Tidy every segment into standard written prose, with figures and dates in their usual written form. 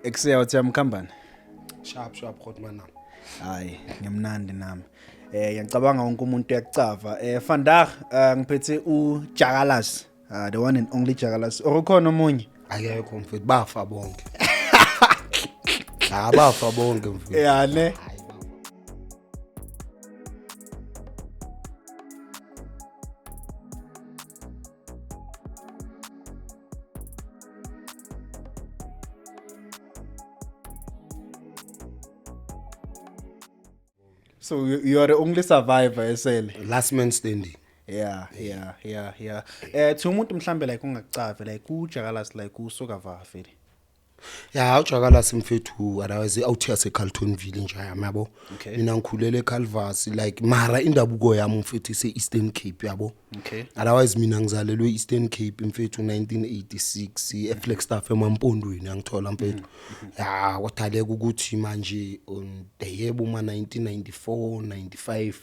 Ekusea uthi amkhambani. Sharp Godman. Hayi, ngimnandi nami. Ngiyacabanga wonke umuntu uyacava. Vandag ngiphethe uJakalas. The one and only Jakalas. Okukhona omunye? Akekho mfethu bafa bonke. Bafa bonke mfethu. Yeah ne. So you are the only survivor esele. Last man standing. Yeah. Thi umuntu mhlambe like ungakucave like uJakalas like usuka vafe. Yeah, uJakala simfethu otherwise awuthi yase Carltonville nje yabo. Mina ngikhulele eCalvas like mara indabuko yami mfethu ise Eastern Cape yabo. Okay. Otherwise mina ngizalelwe Eastern Cape mfethu 1986 eFlagstaff eMampondweni angithola mfethu. Yeah, wathaleka ukuthi manje on the year buma 1994 95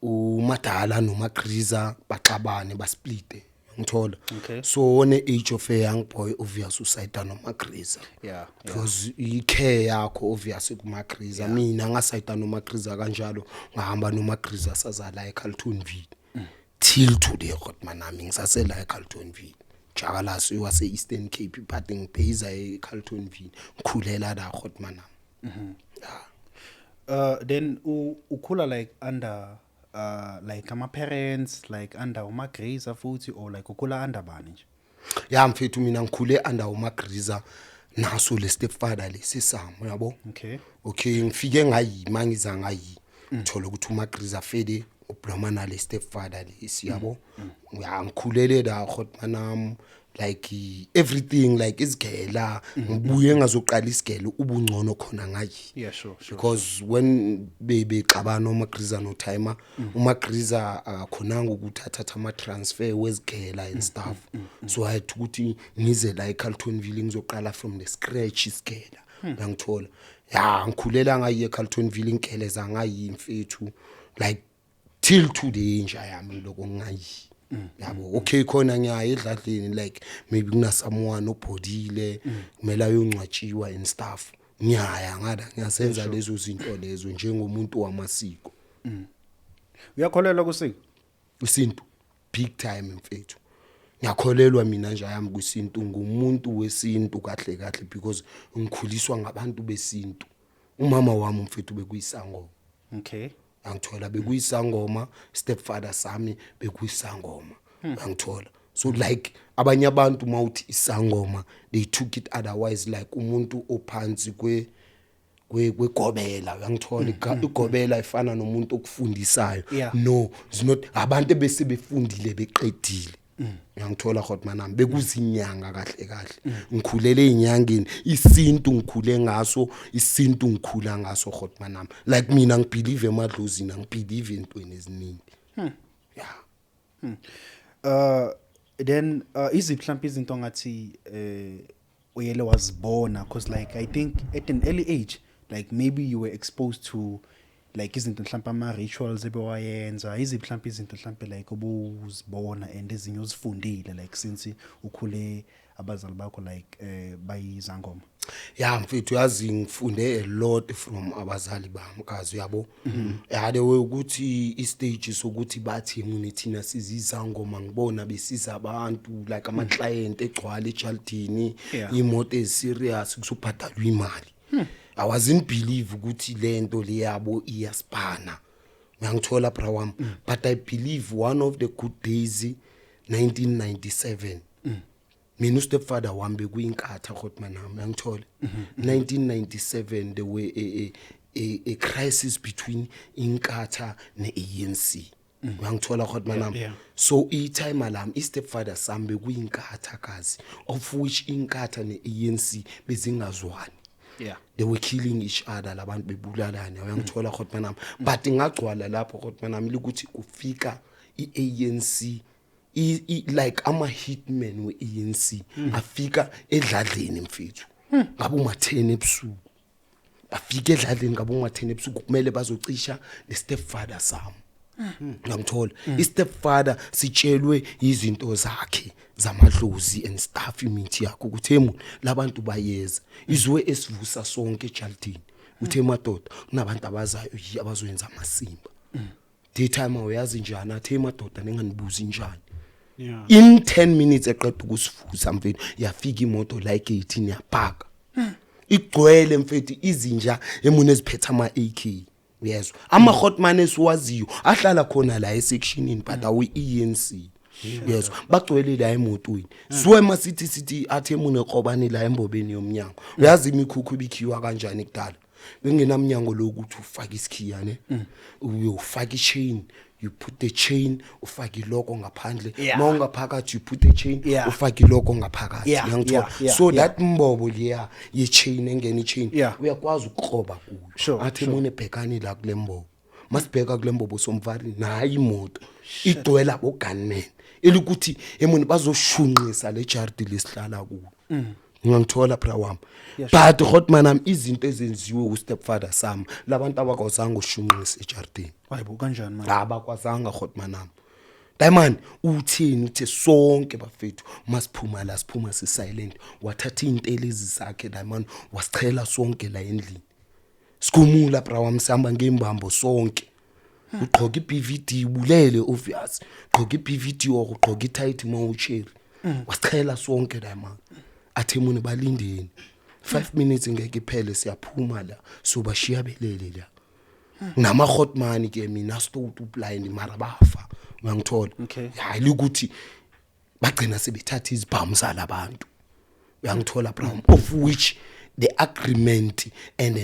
uMadala noMagriza baxabane basplite. Okay. So on the age of a young boy obvious usayita noMagriza. Yeah. Because ikhe yakho obvious kuMagriza. Mina ngasayita noMagriza kanjalo ngahamba noMagriza sazala eCarltonville. Till today Godman nami ngisasela eCarltonville. Jakalas wase Eastern Cape but ngibheza eCarltonville. Ngikhulela la Godman nami. Then ukhula like under like my parents like under uMagriza futhi or like ukhula under bani nje? Yeah mfethu mina ngikhule under uMagriza naso le stepfather lesisamo yabo. Okay ngifike ngayima ngiza ngayi ngithola ukuthi uMagriza fede uBrahmana le stepfather lesi yabo. Ngikhulele la Godman nami like everything like isigela ngibuye ngazoqala isigelo ubungcono khona ngayi. Yeah sure. Because when bexabana uMagriza no timer uMagriza akhonanga ukuthatha ama transfer wezigela and stuff. So I had ukuthi ngize la eCarltonville ngizoqala from the scratch isigela ngithola. Yeah ngikhulela ngayi eCarltonville inkeleza ngayi mfethu like till today nje yami lokho ngayi. Yabo okay khona ngiyaya edladleni like maybe kuna someone obhodile kumele ayoncwatshiwa and stuff ngiyaya ngada ngiyasenza lezo zinto lezo njengomuntu wamasiko. Uyakholelwa kusiko? Isintu big time mfethu. Ngiyakholelwa mina nje yami kusintu ngumuntu wesintu kahle because ngikhuliswa ngabantu besintu. Umama wami mfethu bekuyisangoma. Okay. Angithola bekuyisangoma stepfather sami bekuyisangoma angithola. So like abanye abantu mawuthi isangoma they took it otherwise like umuntu ophansi kwegobela uyangithola igobela ifana nomuntu okufundisayo. No it's not abantu bese befundile beqedile. Ngiyangithola Godman nami bekuzinyanga kahle ngikhulele ezinyangeni isintu ngikhule ngaso isintu ngikhula ngaso Godman nami like mina ngibelieve emadlozini ngibelieve entweni eziningi. Then iziphi mhlawumbe izinto ngathi uyele wazibona because like I think at an early age like maybe you were exposed to like izinto mhlawumbe ama rituals ebewayenza iziphi mhlawumbe izinto mhlawumbe like obuzibona and ezinye uzifundile like since ukhule abazali bakho like bayizangoma. Yeah mfethu yazi ngifunde a lot from abazali bami kazi yabo. Yade ukuthi istage sokuthi bathi nginethina sizizangoma ngibona besiza abantu like ama client egcwala eCharlton imoto eziserious kusubhadalwa imali. I wasn't believe ukuthi lento leyabo iyaspana. Ngiyangithola bra wami but I believe one of the good days 1997 mina stepfather wami bekuyinkatha Godman nami ngithola 1997 there were a crisis between inkatha neANC. Ngithola Godman nami so time alarm stepfather sami bekuyinkatha kazi of which inkatha neANC bezingazwani. They were killing each other labantu bebulalana uyangithola Godman nami but ngagcwala lapho Godman nami ukuthi kufika iANC like ama hitmen weANC afika edladleni mfethu ngabe uma10 ebusuku afika edladleni ngabe uma10 ebusuku kumele bazocisha le stepfather sami ngiyamthola i-stepfather sitshelwe izinto zakhe zamadlozi and stuff imithi yakho ukuthi emu labantu bayeza izwe esivusa sonke ejardini uthe madoda kunabantu abazayo abazoyenza amasimba daytime uyazi njani athe madoda nenganibuza njani in 10 minutes eqeda ukusivusa mfethu yafika imoto like 18 yapaka igcwele mfethu izinja emune eziphetha ama AK uyezwa ama hotman esiwaziyo ahlala khona la esectionini but awu ENC yezwa bagcwele la emotweni siwe masithi athe emune qobani la embobeni yomnyango uyazi imikhukhu ibikhiwa kanjani kudala bengenamnyango lokuthi ufake isikhiya ne uyofaka ichain you put the chain ufake iloko ngaphandle mawungaphakathi you put the chain ufake iloko ngaphakathi ngiyangithola so that mbobo leya ye chain engene chain uyakwazi ukukroba kuyo athi mune bhekani la kule mbobo masibheka kule mbobo somvari nayi imoto igcwela bo gunmen elikuthi emuni bazoshunqisa le jardi lesihlala kuwo ngiyangithola bra wami but hotman izinto ezenziwe ustepfather sami labantu abakwazanga ushunqisa ejardini hayibo kanjani manje abakwazanga hotman Diamond uthini uthe sonke bafethu masiphuma la siphuma si silent wathatha intelezi zakhe Diamond wasichela sonke la endlini sikhumula bra wami sihamba ngembambo sonke ugqoka iBVD bulele obvious ugqoka iBVD ugqoka itight mawucheri wasichela sonke Diamond athemuni balindeni 5 minutes ngeke iphele siyaphuma la sobashiya belele la nama hotman ke mina stowed blind mara bafa uyangithola hayi ukuthi bagcina sebethatha izibhamu zalabantu uyangithola brown of which the agreement and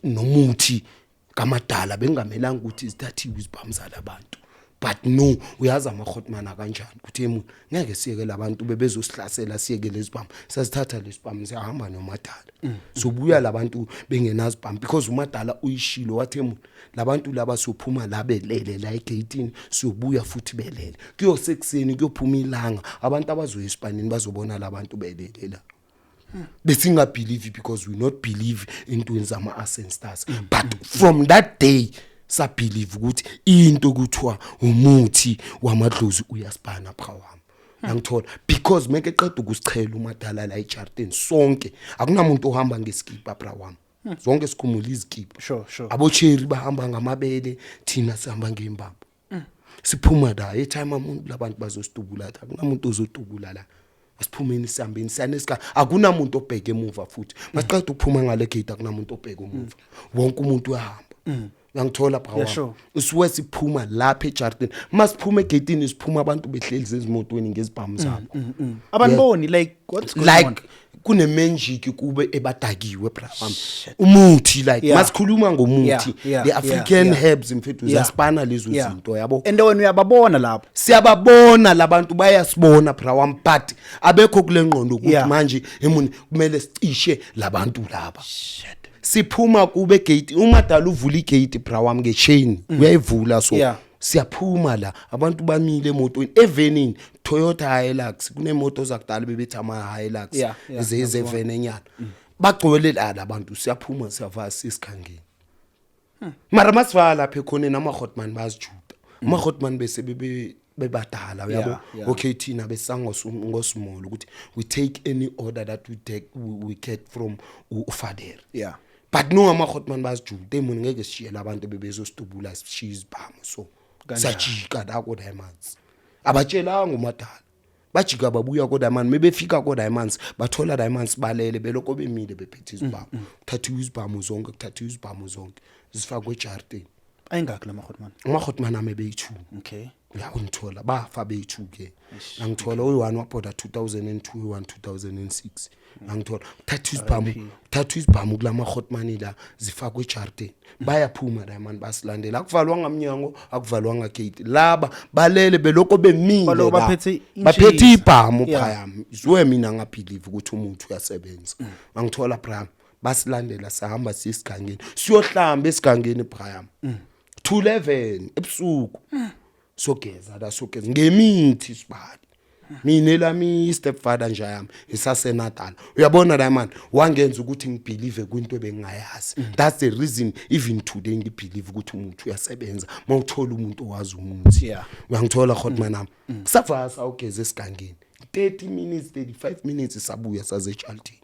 nomuthi kamadala bengamelanga ukuthi izithathiwe izibhamu zalabantu but no uyazi ama hotman kanjani ukuthi emu ngeke siyeke labantu bebezosihlasela siyeke lezibhamu sasithatha lezibhamu siyahamba nomadala sobuya labantu bengenazibhamu because umadala uyishilo wathi emu labantu laba sophuma la belele la egate siyobuya futhi belele kuyosekuseni kuyophuma ilanga abantu abazoya eSpanini bazobona labantu belele la besinga believe because we not believe into zama ancestors but from that day sa believe ukuthi into kuthiwa umuthi wamadlozi uyasibana pha wami ngithola because make eqeda ukusichela umadala la ejardini sonke akunamuntu ohamba ngesikipa bra wami zonke sikhumula izikipa sure abocheri bahamba ngamabele thina sihamba ngembambo siphuma la etime umuntu labantu bazositubula akunamuntu ozotubula la asiphumeni sihambeni saneska akunamuntu obheke emuva futhi masiqeda ukuphuma ngale gate akunamuntu obheke emuva wonke umuntu uyahamba ngithola pha usiwe siphuma lapha ejardini masiphuma egatini siphuma abantu behleli ezimotweni ngezibhamu zabo abaniboni like what's going on kune magic kube ebadakiwe bra wami umuthi like masikhuluma ngomuthi the African herbs mfethu zasipana lezo zinto yabo and wena uyababona lapho siyababona labantu bayasibona bra wami but abekho kule ngqondo ukuthi manje emuni kumele sicishe labantu laba siphuma kube gate umadala uvula igate bra wami ngechain uyayivula so siyaphuma la abantu bamile emotweni evenini Toyota Hilux kunemoto zakudala bebethi ama Hilux ezevene enyana bagcwele la abantu siyaphuma siyavasa isikhangeni mara masivala lapha khona nama hotman bazijuda ama hotman bese bebadala uyabo okay thina besango ngosimolo ukuthi we take any order that we get from ufader but no ama hotman bazijuda emuni ngeke sishiyela abantu bebezositubula sishiya ibhamu so sajika la ko diamonds abatshelanga umadala bajika babuya ko diamonds mebefika ko diamonds bathola diamonds balele beloko bemile bephethe izibhamu kuthathiwe izibhamu zonke kuthathiwe izibhamu zonke zifakwe ejardini ayingakho lama hotman ame beyi2 okay uyangithola bafa beyi2 ke ngangithola uyi1 waphoda 2002 uyi1 2006 ngangithola thathu izibhamu kulama hotman la zifakwe ejardini bayaphuma diamond basilandela akuvalwa ngamnyango akuvalwa ngagate laba balele beloko bemile baphethe ibhamu phayami izwe mina ngabelieve ukuthi umuntu uyasebenza ngangithola bra basilandela sahamba sisigangeni siyohlamba esigangeni phayami 211 ebusuku sogeza ngemithi sibali mina lami stepfather nje yami isaseNatal uyabona la man wangenza ukuthi ngibelieve kwinto ebengayazi that's the reason even today ngibelieve ukuthi umuntu uyasebenza mawuthola umuntu owazi umuthi uyangithola Khotman nami kusavasa ugeze esigangeni 30 minutes 35 minutes sabuya saze eJaldini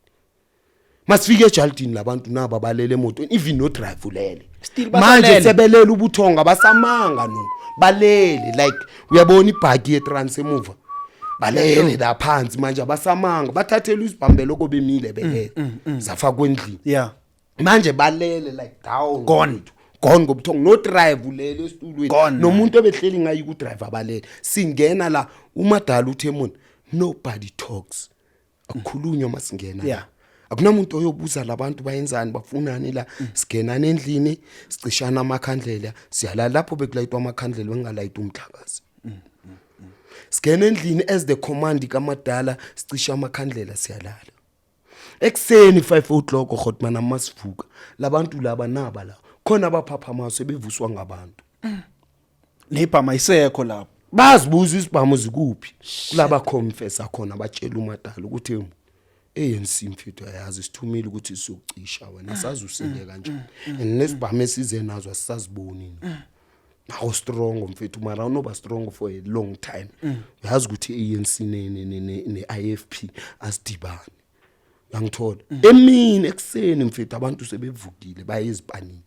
masifike eJaldini labantu naba balele emotweni even no drive ulele manje sebelela ubuthonga basamanga no balele like uyabona ibhaki yetrans emuva balele la phansi manje abasamanga bathathela isibhambelo kobemile belele zafa kwendlini manje balele like down gone ngobuthongo no drive ulele esitulweni nomuntu obehleli ngayi ku drive abalele singena la umadala uThemon nobody talks akukhulunywa masingena akunamuntu oyobuza labantu bayenzani bafunani la singenana endlini sicishana amakhandlela siyala lapho bekulayitwa amakhandlela bengalayitwa umhlakazi singena endlini as the command kamadala sicisha amakhandlela siyalala ekseni 5 o'clock Khotman amasivuka labantu laba naba la khona abaphapha sebevuswa ngabantu nebhama isekho lapho bazibuza isibhamu zikuphi kulaba confessor khona batshela umadala ukuthi ANC mfethu ayazi sithumile ukuthi sizocisha wena sazi usile kanjani nesibhamu esize nazo asisaziboni how strong mfethu mara unoba strong for a long time uyazi ukuthi ANC ne IFP asidibani yangithola emini ekseni mfethu abantu sebevukile baye ezipanini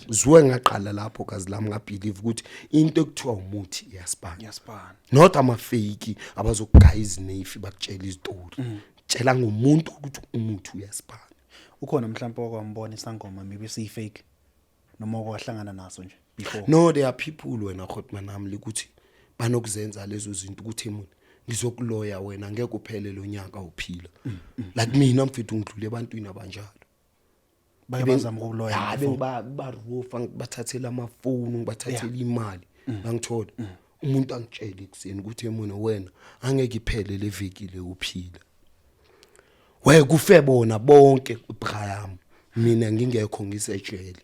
zwe ngaqala lapho kazi lami ngabelieve ukuthi into ekuthiwa umuthi iyasipana not ama fake abazogaya izinefi bakutshela izitori tshela ngomuntu ukuthi umuthi uyasipana ukhona mhlawumbe okwambona isangoma maybe si fake noma okwahlangana naso nje before no there are people wena Khotman nami ukuthi banokuzenza lezo zinto ukuthi mina ngizokuloya wena ngeke uphele lo nyaka uphila like mina mfethu ngidlule ebantwini abanjalo bayabazama ukuloya barufa bathathela amafoni ngibathathela imali ngangithola umuntu angitshela ekseni ukuthi mina wena angeke iphele le viki le uphila kufe bona bonke uBraham mina ngingekho ngisejele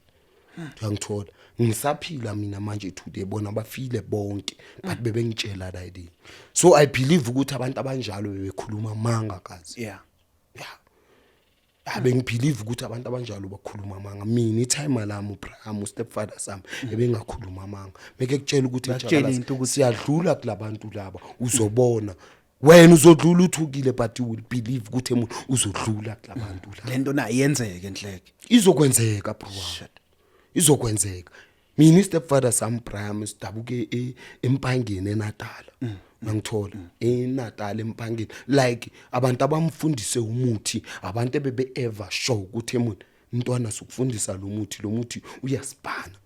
ngangithola ngisaphila mina manje today bona bafile bonke but bebengitshela that day so I believe ukuthi abantu abanjalo bebekhuluma manga kazi bengibelieve ukuthi abantu abanjalo bakhuluma amanga mina itime lami uBraham stepfather sami ebengakhuluma amanga beke kutshela ukuthi siyadlula kulabantu laba uzobona wena uzodlula uthukile but you will believe ukuthi umuntu uzodlula kulabantu laba lento na iyenzeke enhleke izokwenzeka bro izokwenzeka mina stepfather sami Braham sidabuke empangeni eNatal ngangithola eNatal empangeni like abantu abamfundise umuthi abantu ebebe ever show ukuthi umuntu intwana sokufundisa lo muthi uyasipana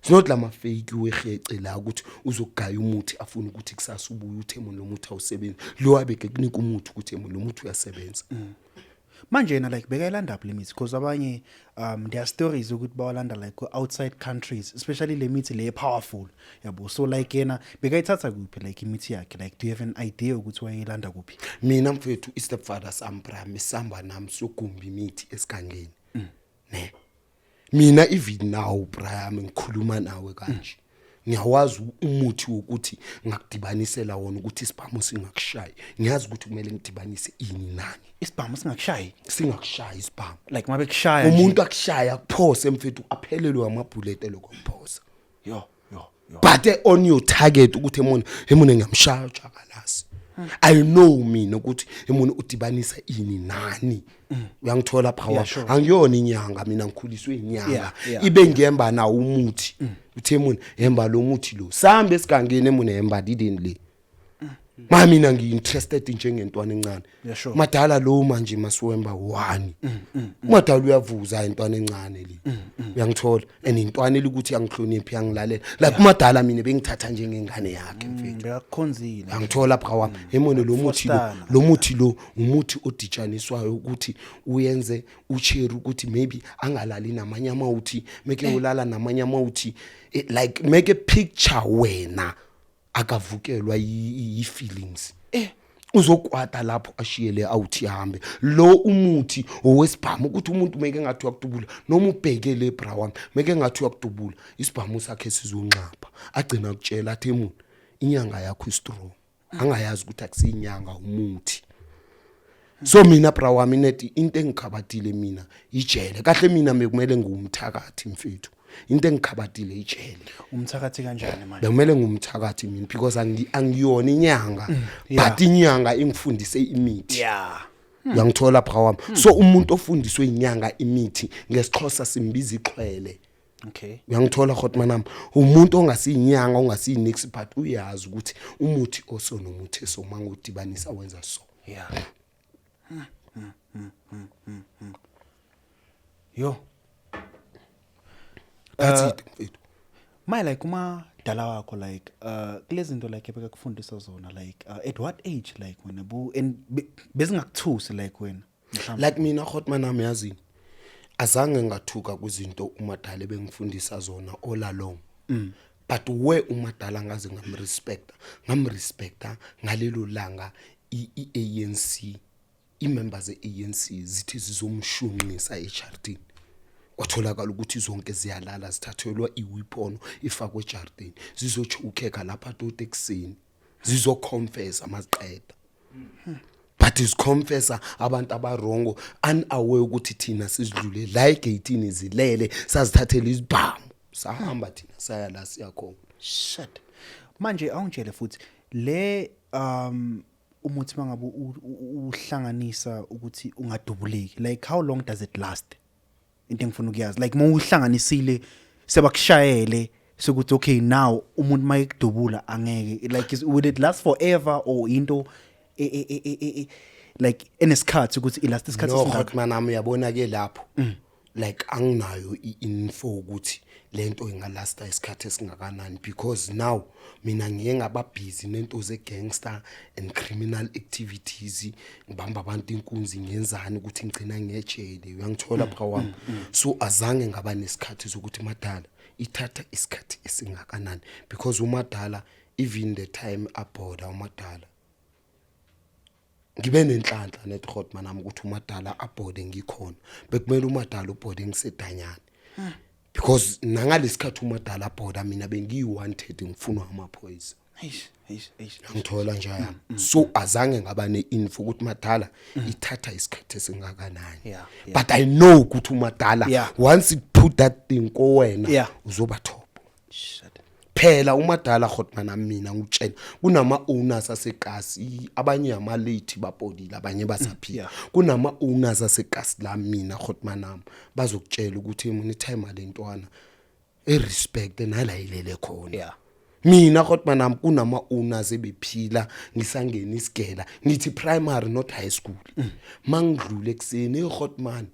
not lama fake wehece la ukuthi uzogaya umuthi afuna ukuthi kusasa ubuye uThemon lo muthi awusebenzi lo abeke kunika umuthi ukuthi lo muthi uyasebenza manje yena like bekayilanda limits because abanye there are stories ukuthi bawalanda like outside countries especially le mithi le powerful yabo so like yena bekayithatha kuphi like imithi yakhe like do you have an idea ukuthi wayelanda kuphi mina mfethu stepfather Sambraham isamba nami sogumba imithi esigangeni ne mina even now Braham ngikhuluma nawe kanje ngiyawazi umuthi wokuthi ngakudibanisela wona ukuthi isibhamu singakushayi ngiyazi ukuthi kumele ngidibanise ini nani isibhamu singakushayi isibhamu like mabe kushaya umuntu akushaya kuphose mfethu aphelelwe amabullet lokuphosa yo but on your target ukuthi emone ngamshaya uJakalasi I know mina ukuthi emone udibanisa ini nani uyangithola power angiyona inyanga mina ngikhuliswe inyanga ibe ngemba na umuthi uThemon hemba lo muthi lo sambe esigangeni emone hemba didn't le mina ngiinterested njengentwana encane madala lo manje masiwemba 1 madala uyavuza intwana encane le uyangithola and intwana elikuthi yangihloniphi yangilalela like madala mina bengithatha njengengane yakhe mfethu beyakhonzile angithola phakawa emone lo muthi lo umuthi odijaniswayo ukuthi uyenze ucherry ukuthi maybe angalali namanye amawuthi make ulala namanye amawuthi like make a picture wena akavukelwa yi-feelings uzokwata lapho ashiyele out ihambe lo umuthi owesibhamu ukuthi umuntu meke ngathi uyakudubula noma ubhekele eBrawam meke ngathi uyakudubula isibhamu sakhe sizonqapha agcina ukutshela athi emuntu inyanga yakho istrong angayazi ukuthi akusiyinyanga umuthi. So mina bra wami nethi into engikhabathile mina ijele. Kahle mina bekumele ngumthakathi mfethu. Into engikhabathile ijele. Umthakathi kanjani manje? Bekumele ngumthakathi mina because angiyona inyanga but inyanga ingifundise imithi. Yeah. Uyangithola bra wami. So umuntu ofundiswe inyanga imithi ngesixhosa simbiza ixhwele. Okay. Uyangithola Khotmanam. Umuntu ongasiyinyanga ongasiyinexi but uyazi ukuthi umuthi oso nomuthi eso mangudibanisa wenza so. Yeah. Yo. That's it mfethu. My like dala wakho like kulezi zinto like ebekakufundisa zona like at what age like when abu and bezingakuthusi like wena Like mina Khotmanam yazini azange ngathuka kuzinto umadala bengifundisa zona all along. But we umadala ngaze ngamrespecta ngalelo langa iANC imembers eANC zithi zizomshunqisa eChartini. Kwatholakala ukuthi zonke ziyalala zithathelwa iweapon ifakwe eJardini zizochukeka lapha tot ekseni zizoconfess amaziqeda. But is confessor abantu abarongo unaware ukuthi thina sizidlule la egate izilele sazithathela izibhamu sahamba thina saya la siyakhona. Shit. Manje awungitshele futhi le umuthi mangabe uhlanganisa ukuthi ungadubuleki like how long does it last? Into engifuna ukuyazi like mawuhlanganisile sebakushayele sokuthi okay now umuntu mayekudubula angeke like would it last forever or into like enesikhathi ukuthi ilast isikhathi esingaka? No man uyabona ke lapho like anginayo info ukuthi lento ingalasta isikhathi esingakanani because now mina ngike ngaba busy nento ze gangster and criminal activities ngibamba abantu inkunzi ngenzani ukuthi ngicina ngejele uyangithola bra wami. So azange ngaba nesikhathi sokuthi madala ithatha isikhathi esingakanani because umadala even the time aboda umadala ngibe nenhlanhla nethi Khotmanam ukuthi umadala abode ngikhona bekumele umadala ubode ngisedanyana because nangalesikhathi umadala abhoda mina bengiyi-130 ngifuna amaphoyisa. Ngithola nje yami. So azange ngaba ne-info ukuthi madala ithatha isikhathi esingakanani. But I know ukuthi umadala once it put that thing kowena uzoba top. Phela umadala Khotmanam mina ngutshela kunama owners aseGasi abanye amalate babhodile abanye basaphila. Kunama owners aseGasi la mina Khotmanam bazokutshela ukuthi mina time alentwana respect nala ilele khona. Mina Khotmanam kunama owners ebephila ngisangena isigela ngithi primary not high school. Mangidlule ekseni eKhotman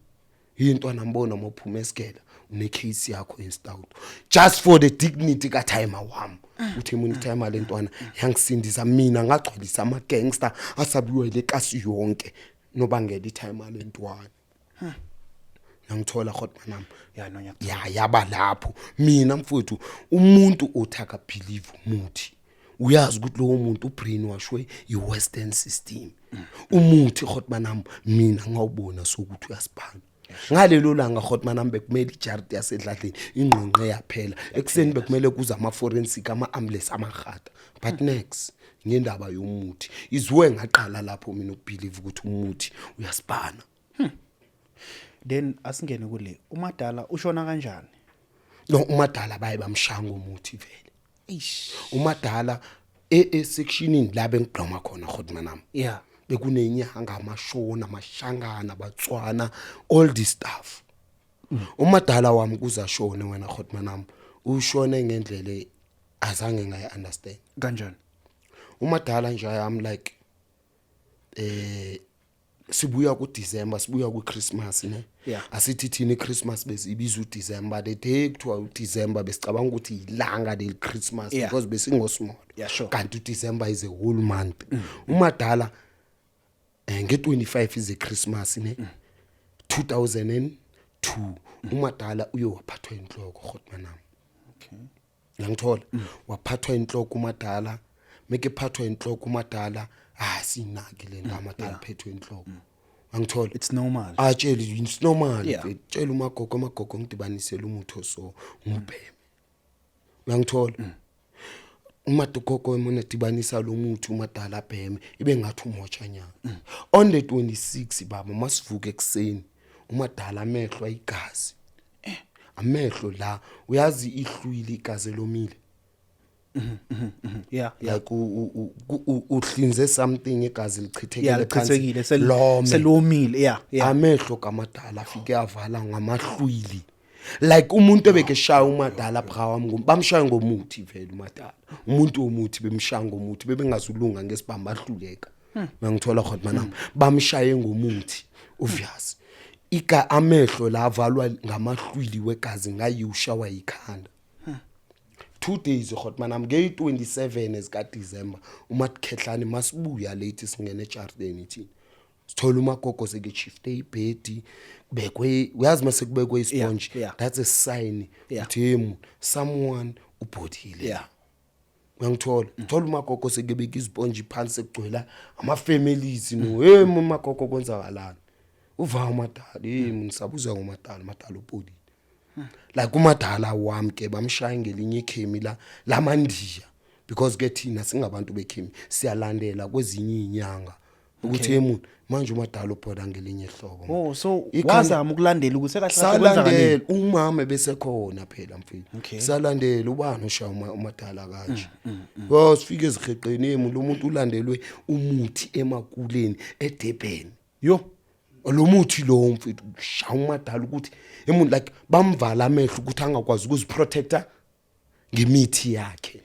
intwana mbona mophuma esigela une case yakho installed just for the dignity ka time wami uthi mina time alentwana yangisindisa mina ngagcwalisa ama gangster asabiwe leKasi yonke nobangela itime alentwana. Ngithola Khotmanam yaba lapho mina mfowethu umuntu othaka believe umuthi uyazi ukuthi lo muntu ubrainwashwe iwestern system. Umuthi Khotmanam mina ngawubona sokuthi uyasibhanga ngalelo langa Khotmanam bekumele ijardi yasedladleni ingqonqe yaphela ekseni bekumele kuza ama forensic ama ambulance amagada but next ngendaba yomuthi izwe ngaqala lapho mina ukubelieve ukuthi umuthi uyasibhana. Then asingene kule umadala ushona kanjani? No umadala baye bamshanga umuthi vele. Umadala sectionini la bengibhloma khona Khotmanam. Bekunenyanga amashona amashangana batswana all this stuff. Umadala wami kuzashone wena Khotmanam ushone ngendlela azange ngayi understand. Kanjani? Umadala nje I'm like sibuya ku December sibuya ku Christmas ne asithi thina iChristmas besibiza uDecember the day kuthiwa uDecember besicabanga ukuthi ilanga le Christmas because besingosmall kanti uDecember is a whole month. Umadala nge25 is a Christmas ne 2002 umadala uye waphathwa inhloko Khotmanam. Ngithola waphathwa inhloko umadala meke phathwa inhloko umadala sinaki le ngamadala phethwe inhloko. Ngithola it's normal. Tshela it's normal. Tshela umagogo ngidibanisela umuthi so ngubheme. Uyangithola umadokoko emona dibanisa lo muthi umadala abheme ibe ngathi umochanyana. On the 26 baba masivuka ekseni umadala amehlo ayigazi. Amehlo la uyazi ihlwili igazi lomile. Yeah. Like uhlinze something igazi lichithekile Lichithekile selomile. Yeah. Amehlo kamadala afike avala ngamahlwili. Like umuntu ebeke shaya umadala phawami bamshaya ngomuthi vele umadala. Umuntu omuthi bemshaya ngomuthi bebengazulunga ngesibamba ahluleka. Ngangithola khona manami bamshaye ngomuthi obvious. Amehlo la avalwa ngamahlwili wegazi ngayusha wayikhanda. 2 days manami nge-27 ezika December umatkhehlane masibuya late singene ejardeni thina. Sithola umagogo sekechifte ibhedi kubekwe uyazi mase kubekwe isponge that's a sign ukuthi someone ubhodile. Ngangithola thola umagogo sekebeka isponge phansi sekugcwela ama families no umagogo kwenzakalani uva umadala mnisabuza ngomadala madala ubhodile. Like umadala wami ke bamshaya ngelinye ikhemi lamandiya because ke thina singabantu bekhemi siyalandela kwezinye inyanga ukuthi manje umadala ubhoda ngelinye ihlobo. So wazama ukulandela ukuthi salandela umama bese khona phela mfethu. Salandela ubani oshaya umadala kanje. Sifike ezigeqeni lo muntu ulandelwe umuthi emakuleni eDurban. Lo muthi lo mfethu shaya umadala ukuthi like bamvala amehlo ukuthi angakwazi ukuziprotecta ngemithi yakhe.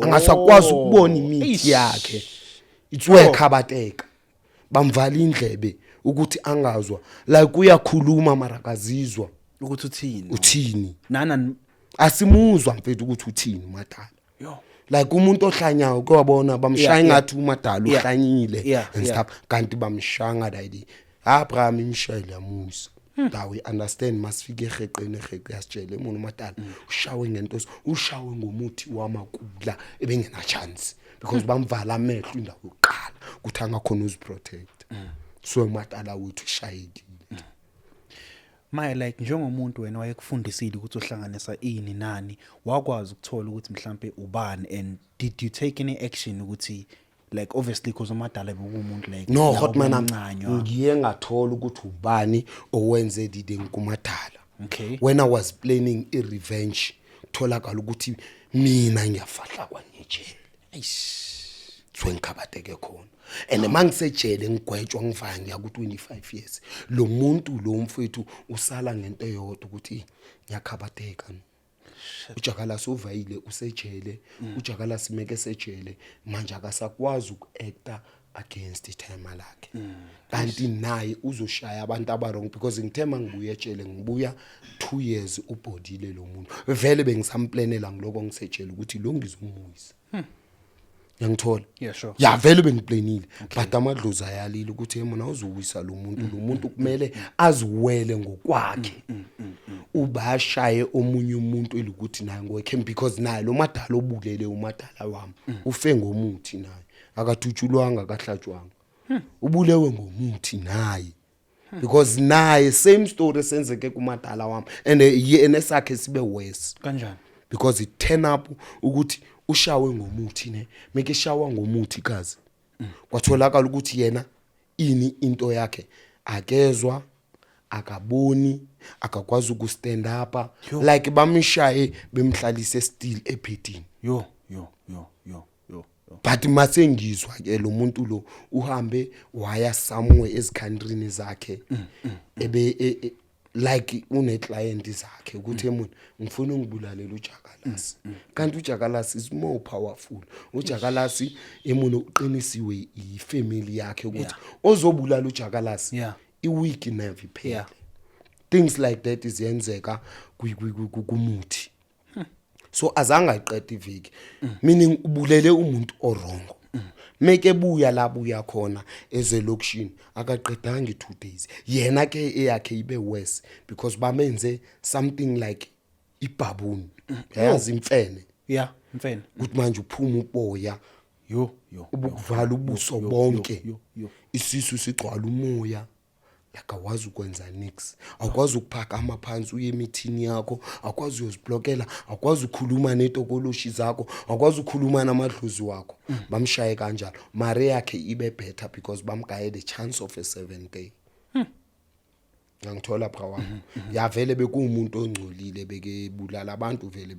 Angasakwazi ukubona imithi yakhe. It's wekhabateka. Bamvala indlebe ukuthi angazwa like uyakhuluma mara akazizwa ukuthi uthini. Nana asimuzwa mfethu ukuthi uthini umadala. Like umuntu ohlanyayo kwabona bamshaya ngathi umadala uhlanyile and stuff kanti bamshanga dayidi. Abraham imshayile yamusa. That we understand masifike egeqeni yasitshele umuntu umadala ushawe ngento ushawe ngomuthi wamakula ebengena chance because bamvala amehlo indawo yokuqala ukuthi angakhona uziprotect. So umadala wethu ushayekile. Like njengomuntu wena wayekufundisile ukuthi uhlanganisa ini nani wakwazi ukuthola ukuthi mhlambe ubani and did you take any action ukuthi like obviously because umadala bekumuntu like no hot man ngiye ngathola ukuthi ubani owenze dide kumadala. When I was planning a revenge tholakala ukuthi mina ngiyafahla kwanejele ngikhabateke khona and mangisejele ngigwetshwa ngivaya ngiya ku 25 years lo muntu lo mfethu usala ngento eyodwa ukuthi ngiyakhabateka. uJakalasi uvayile usejele uJakalasi meke sejele manje akasakwazi ukuacta against ithema lakhe kanti naye uzoshaya abantu abarong because ngithema ngibuye ejele ngibuya 2 years ubhodile lo muntu vele bengisamplanela ngiloko ngisejele ukuthi lo ngizomuyisa. Ngiyangithola ya vele bengiplanile but amadlozi ayalile ukuthi yena uzowisa lo muntu kumele aziwele ngokwakhe ubashaye omunye umuntu elikuthi naye ngokhe because naye lo madala obulele umadala wami ufe ngomuthi naye akathutshulwanga akahlatshwanga ubulewe ngomuthi naye because naye same story senzeke kumadala wami and nesakhe sibe worse kanjani because it turn up ukuthi ushawe ngomuthi ne meke shawa ngomuthi kazi kwatholakala ukuthi yena ini into yakhe akezwa akaboni akakwazi ukustand up like bamshaye bemhlalise still ebhedini but masengizwa ke lo muntu lo uhambe waya somewhere ezicountryni zakhe ebe like une client zakhe ukuthi emuntu ngifuna ungibulalela uJakalasi kanti uJakalasi is more powerful. uJakalasi emuntu uqinisiwe ifamily yakhe ukuthi ozobulala uJakalasi iweek never iphela. Things like that izenzeka kumuthi so azange ayiqede iviki meaning ubulele umuntu orongo meke buya labuya khona ezelokishini akaqedanga 2 days yena ke eyakhe ibe worse because bamenze something like ibhabuni yazi imfene mfene ukuthi manje uphuma uboya ubukuvala ubuso bonke isisu sigcwala umoya like awazi ukwenza nix awukwazi ukuphaka amaphansi uye emithini yakho awukwazi uyoziblokela awukwazi ukukhuluma netokoloshi zakho awukwazi ukukhuluma namadlozi wakho bamshaye kanjalo mare yakhe ibe better because bamgaye the chance of a 7 day ngangithola pha wami yavele bekuumuntu ongcolile bekebulala abantu vele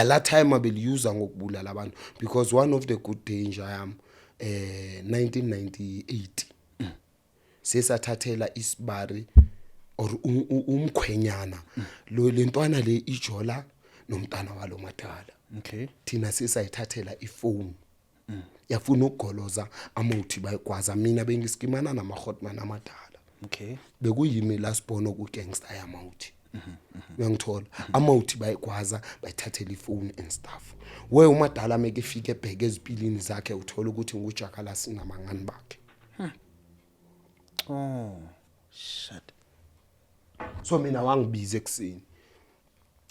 la time abeliyuza ngokubulala abantu because one of the good danger yam 1998 sesathathela isibari or umkhwenyana lo lentwana le ijola nomntana walo madala okay thina sesayithathela ifone yafuna ukugoloza amuthi bayikwaza mina bengiskimana namahotman amadala okay bekuyimi la sibona ku gangster yamauthi uyangithola amauthi bayikwaza bayithathela ifone and stuff we umadala make ifike ebheke ezipilini zakhe uthola ukuthi ngujakala sinamangani bakhe oh shit so mina wangibiza ekseni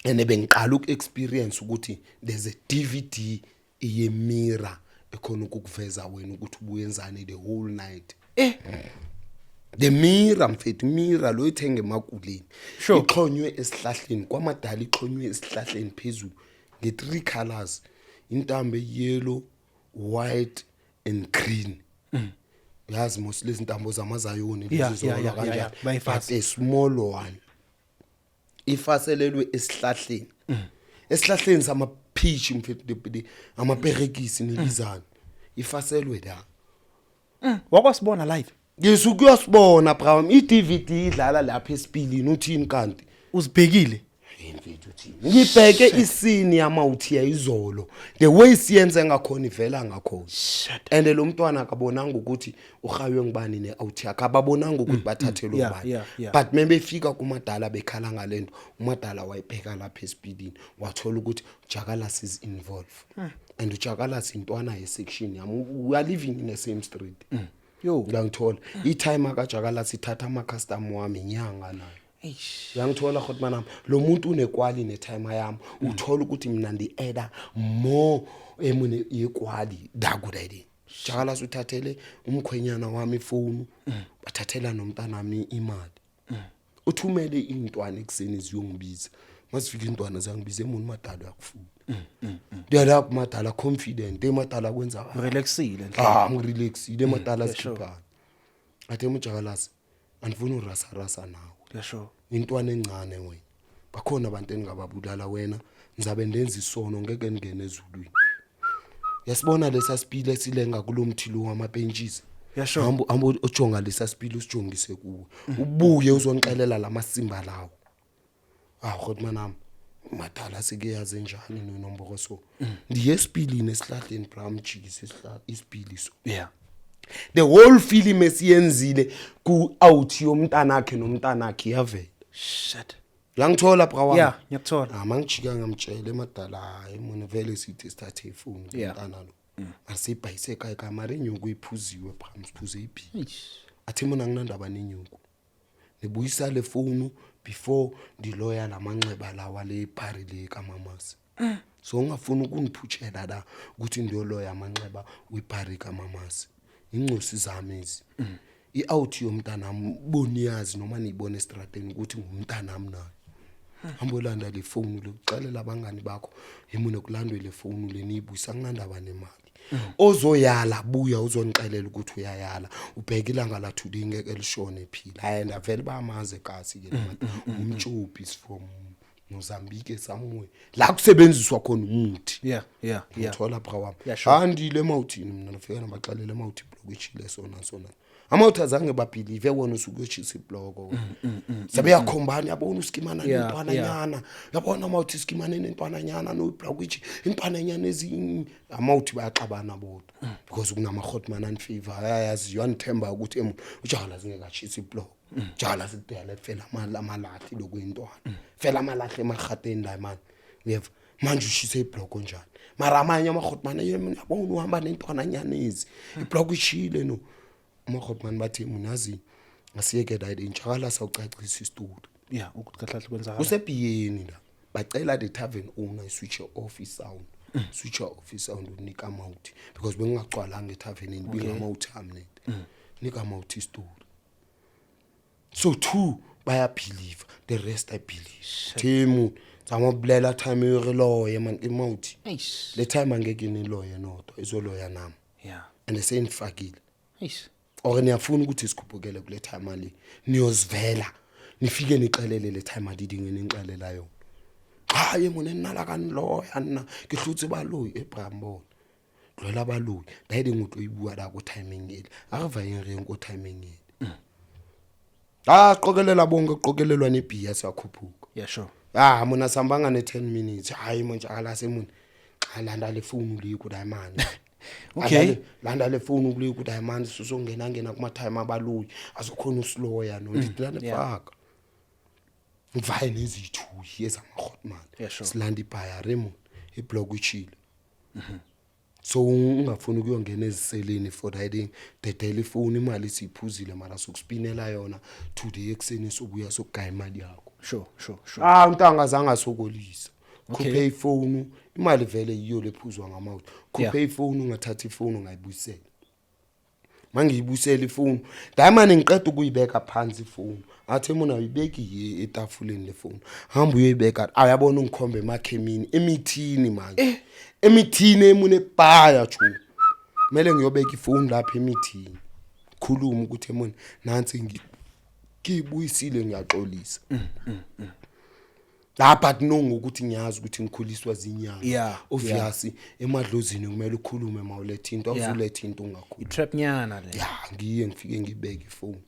ene bengiqala ukuexperience ukuthi there's a DVD ye mirror ekhona ukuveza wena ukuthi ubuyenzani the whole night the mirror mfethu mirror lo ithenge emakuleni ixhonywe esihlahleni kwamadala ixhonywe esihlahleni phezulu nge3 colors intambe yellow white and green yazi mos lezi intambo zamazayoni lezi zona kanjalo but a small one ifaselelwe esihlahleni esihlahleni sama peach mfethu amaperekisi nebizana ifaselwe la wakwasibona live ngisukuyosibona bra iDVD idlala lapha esipilini uthini kanti uzibhekile mfethu uthini ngibheke isini yamauthi yayizolo the way siyenze ngakhona ivela ngakhona and lo mntwana akabonanga ukuthi uhaywe ngibani neauthi yakhe ababonanga ukuthi bathathelwe ubani but membefika kumadala bekhala ngalento umadala wayibheka lapha esipilini wathola ukuthi Jakala is involved and uJakala intwana yesection yami we are living in the same street yo ngangithola itime akaJakala sithatha ama customer wami inyanga nayo ngangithola khotmanami lo muntu unekwali netime yami uthola ukuthi mina ndi-eda more emune yekwali dakudede Jakala uthathele umkhwenyana wami ifone bathathela nomntana wami imali uthumele intwana ekseni ziyongibiza masifika intwana zangibiza emuntu madala yakufuna ndiyala kumadala confident emadala kwenza relaxile ngirelaxile emadala sikhipha athe uJakala andifuna urasa nawe yasho intwana encane wena bakhona abantu engababulala wena ngizabe ndenza isono ngeke ngene ezulwini yasibona lesasipile silenga kulomthilo wamabenches yasho hambo ujonga lesasipile usijongise kuwe ubuye uzonixelela lamasimba lawo khotmanami madala sikeyaze njani nonomboko so ndiyesipilini esihlahleni bram jikise isipili so the whole film esiyenzile ku out yomntana wakhe nomntana wakhe yavela shit ngangithola bra wami ngiyakuthola mangijika ngamtshela emadala hayi mina vele sithi sithathe ifoni umntana lo asibhayise ekhaya kamari inyuku iphuziwe bra siphuze ibhi athi mina nginandaba nenyuku nebuyisa le phone before ndiloya lamanxeba lawa le party le kaMamasi so ungafuna ukuniphuthela la ukuthi ndiyoloya amanxeba weparty kaMamasi incosi zami ezi i-out yomntana mboniyazi noma niyibona estradeni ukuthi ngumntana nami nayo ambolanda le phone lokuxelela abangani bakho yimune kulandwe le phone le niyibuyisa kunandaba nemali ozoyala buya uzonixelela ukuthi uyayala ubheka ilanga la today ngeke lishone phila and avele bamaze kasi ke umtshopi from Mozambique somewhere la kusebenziswa khona umuthi uthola bra wami handile emauthini mina nafika nabaxalela emauthi block echile sona amauthi azange babelieve wona usukuyochisa iblock sabe yakhombani yabona uskimana nentwana nyana yabona amauthi uskimana nentwana nyana no block ichi intwana nyana ezinye amauthi bayaxabana bodwa because kunamahotman and fever ayazi yanithemba ukuthi uJakala zingekachisa iblock Jakala sidela fela amalathi lokuyintwana fela amalahle emagateni la man uyeva manje ushise iblock njani mara amanye amahotman yabona uhamba nentwana nyanezi iblock ichile no amahotman bathi munazi asiyeke la Jakala sawucacisa istory ukuthi kahlahle kwenzakala usebhiyeni la bacela the tavern owner switch off isound unika amount because bengingacwalanga etavernini bingamouthi amnet nika amount istory So 2 believe, the rest I believe. Timu zamobulela time yoriloye man imouthi. Eish. Le time angeke niloye nodwa izoloya nami. Yeah. And senifakile. Eish. Or niyafuna ukuthi sikhuphukele kule time ali. Niyozivela. Nifike nixelele le time adidinge nixelela yona. Hayi mona ninala kaniloya na. Ngihlutse baloyi eBrambo. Dlola baloyi. Dayide ngumuntu oyibua la ku timing yeli. Akava yini ko timing yeli. Qokelela bonke qokelelwa nebhiya siyakhuphuka. Yeah, sure. Mona sambanga ne 10 minutes. Hayi manje akala semuni. Xa landa le phone uliku diamond. Okay. Landa le phone uliku diamond susongena kuma time abaluyi. Azokhona usloya no ndidlane faka. Mvaye nezithu yeza mahotman. Yeah, sure. Silanda ibhaya Raymond iblock uchile. So ungafuni ukuyongena eziseleni for riding the telephone imali siphuzile mara sokuspinela yona today ekseni sobuya sokugaya imali yakho. Sure. Untanga zanga sokolisa. Khuphe ifone imali vele yiyo lephuzwa ngamawuthi. Khuphe ifone ungathatha ifone ungayibuyisela. Mangiyibuyisela ifone Diamond ngiqeda ukuyibeka phansi ifone. Athe mina uyibeki etafuleni le phone. Hamba uyoyibeka ayabona ungikhombe emakhemini emithini manje. Emithini emune bhaya chu. Kumele ngiyobeka ifone lapha emithini. Khuluma ukuthi emona nansi ngibuyisile ngiyaxolisa. Lapha kunonga ukuthi ngiyazi ukuthi ngikhuliswa zinyanga. Yeah. Obviously emadlozini kumele ukhulume mawuletha into awuzuletha into ungakhuluma. I-trap nyana le. Yeah, ngiye ngifike ngibeke ifone.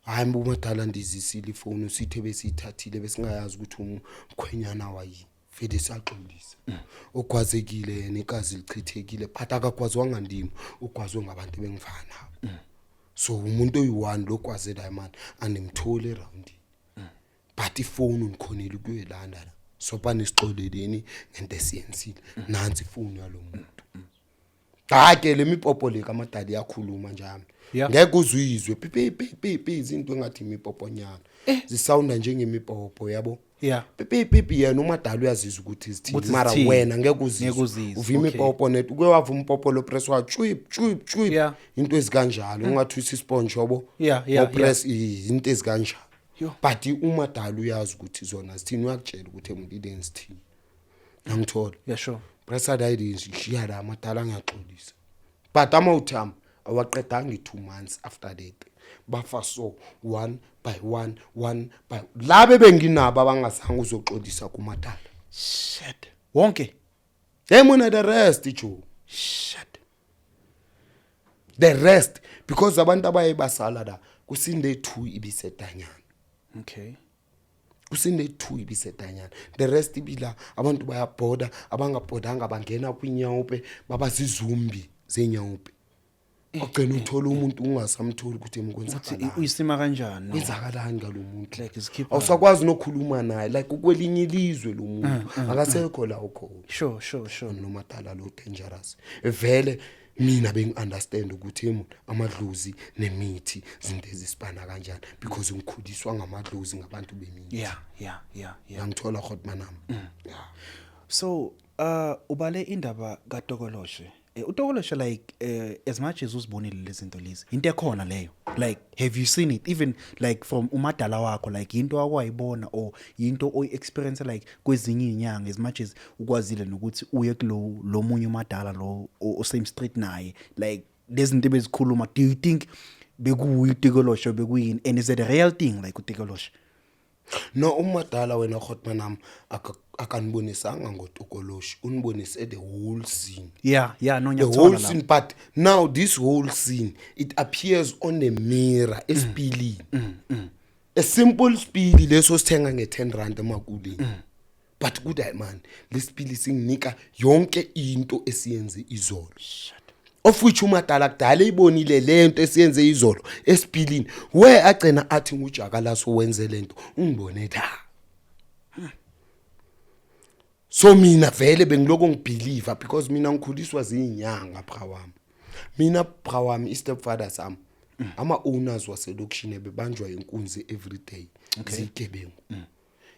Hayi mbumadala ndizisile ifone usithe besithathile besingayazi ukuthi umkhwenyana wayi. Vele siyaxolisa. Ogwazekile yena ikazi lichithekile phatha akakwazwanga ndimi ugwazwe ngabantu bengifana. So umuntu oyi1 lokwaze Diamond andimthole around. But ifone ngikhonile ukuyelanda la. Sopa nisixoleleni ngento esiyenzile. Nansi ifone yalomuntu. Ke lemipopo le kamadali yakhuluma njalo. Ngeke uzuyizwe pipi izinto engathi imipopo nyana. Zisounda njengemipopo yabo. Yeah. Pipi yena umadala uyazizwa ukuthi izithini mara wena ngeke uzizwe. Uvima ipopo net uke wava umpopo lo press wa chwip. Yeah. Into ezikanjalo ungathi usisponge yobo. Yeah. Press into ezikanjalo. But umadala uyazi ukuthi zona zithini uyakutshela ukuthi emntini enzithini. Ngithola. Yeah, sure. Pressure dayidi ngishiya la amadala ngiyaxolisa. But amawutham awaqedanga 2 months after that. Bafa so one by one labe benginabo abangasanga uzoxolisa kumadala. Shit. Wonke. Mona the rest ijo. Shit. The rest because abantu abayebasala la kusinde 2 ibisedanyana. Okay. Kusinde 2 ibisedanyana. The rest ibila abantu bayabhoda abangabhodanga bangena kwinyawupe babazizumbi zenyawupe. Ogcina uthola umuntu ungasamtholi ukuthi emkwenzakalani. Uyisima kanjani? Kwenzakalani ngalomuntu? Like skip. Awusakwazi nokhuluma naye like ukwelinye ilizwe lo muntu. Akasekho la ukhona. Sure. Nomadala lo dangerous. Vele mina bengiunderstand ukuthi amadlozi nemithi izinto ezisipana kanjani because ngikhuliswa ngamadlozi ngabantu bemini. Yeah. Ngithola khotmanami. Yeah. So ubale indaba kaTokoloshe. Utokoloshe like as much as uzibonile lezinto lezi into ekhona leyo, like have you seen it even like from umadala wakho like into akwayibona or into oy experience like kwezinye inyanga as much as ukwazile nokuthi uye lo munye umadala lo o same street naye like lezinto bezikhuluma, do you think bekuyiTokoloshe bekuyini and is it a real thing like uTokoloshe? No umadala wena khotmanami akanbonisanga ngoTokoloshe unibonise the whole scene. Yeah no the whole scene but now this whole scene it appears on the mirror espilini. A simple spili leso sithenga nge10 emakuleni. But good man lesipili singinika yonke into esiyenze izolo. Of which umadala kudala ibonile lento esiyenze izolo esipilini we agcina athi ngujakalaso wenze lento ungibone tha. So mina vele bengiloko ngibelieve because mina ngikhuliswa zinyanga phawami. Mina phawami istepfather sami ama owners waselokishini bebanjwa inkunzi every day. Zigebengu.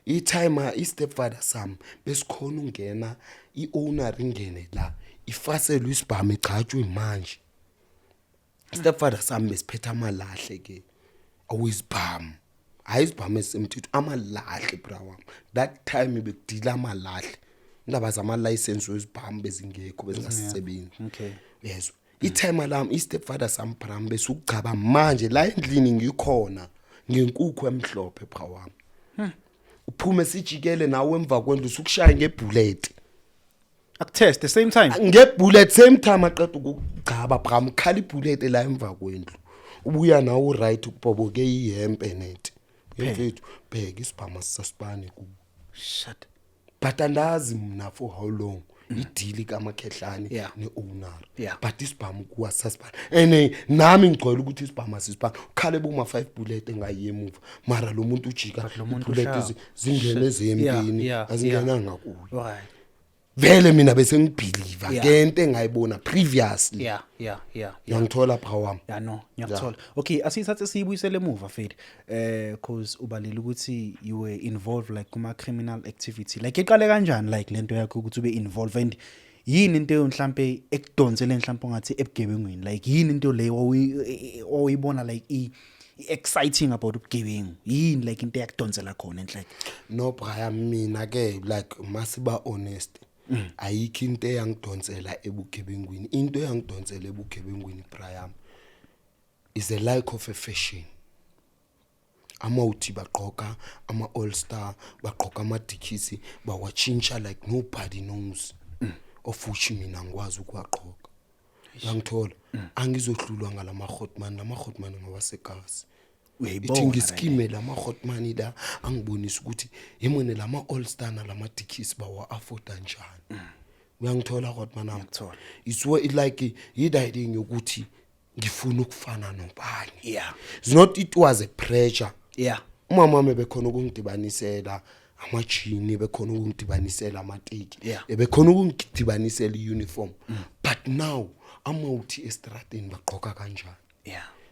I-time istepfather sami besikhona ungena iowner ingene la ifaselwe isibhamu echajwe manje. Stepfather sami besiphetha amalahle ke awizibhamu hayi isibhamu esemthetho amalahle bra wami that time bekudila amalahle indaba zama license wezibhamu bezingekho bezingasisebenzi Okay. yes itime lami istepfather sambram bese ukugcaba manje la endlini ngikhona ngenkukhu emhlophe bra wami uphume sijikele nawe emva kwendlu sukushaya ngebullet Akutest the same time. ngebullet same time aqeda ukugcaba bram khala ibullet la emva kwendlu ubuya nawo right ukubhoboke ihempe net yemfethu bheka isibhama sisasibane ku Shut. but andazi mina for how long idili kamakhehlane Yeah. neowner Yeah. but isibhamu kuwa sasibana ene nami ngicwela ukuthi isibhama sisibana khale buma 5 bullet engayemuva mara lo muntu ujika lo muntu bullet ushaya. zingene ezempini Yeah, azingenanga kuyo Right. vele mina bese ngibelieve Yeah. ngento engayibona previously Yeah. yangithola pha wami Yeah, no, ngiyakuthola. Okay, asithathe siyibuyisele emuva Fade. Cause ubalile ukuthi you were involved like kuma criminal activity. Like iqale kanjani like lento yakho ukuthi ube involved and yini into mhlambe ekudonsele mhlambe ngathi ebugebengweni like yini into le oyibona like exciting about ubugebengu yini like into yakudonsela khona enhleke no Brian mina ke like masiba honest ayikho into eyangidonsela ebugebengwini into eyangidonsela ebugebengwini Brian is a like of a fashion amawuthi baqoka ama all star baqoka ama dikisi bawachincha like nobody knows of which mina ngikwazi ukuwaqoka ngangithola angizohlulwa ngalama hotman ngawasekazi ithi ngiskime lama hotman la angibonisa ukuthi yimone lama all star nalama dikisi bawa afford kanjani uyangithola hotman nami it's what it like yididing ukuthi ngifuna ukufana nobani it's not it was a pressure umama wami bekhona ukungidibanisela amajini bekhona ukungidibanisela amateki bekhona ukungidibanisela iuniform but now amawuthi estradeni baqoka kanjani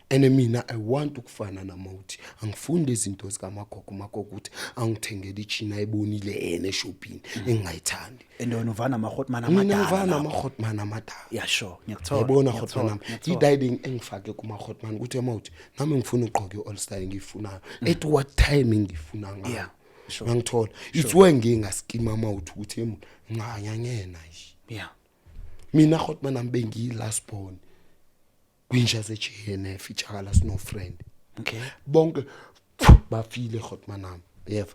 and mina I want ukufana namawuthi angifunda izinto zikamagogo ukuthi angithengele ichina ebonile ene shopping engayithandi and wena uvana amahotman mina amadala ngivana amahotman amadala yeah sure ngiyakuthola yabona hotman ididing engifake kuma hotman ukuthi amawuthi nami ngifuna uqoke all star ngiyifunayo at what time ngifuna ngayo ngangithola it's when ngingaskima amawuthi ukuthi emu nganyanyena mina hotman nami bengiyi last born kwinja zeJNF ichakala sino friend bonke bafile hotman nami yeva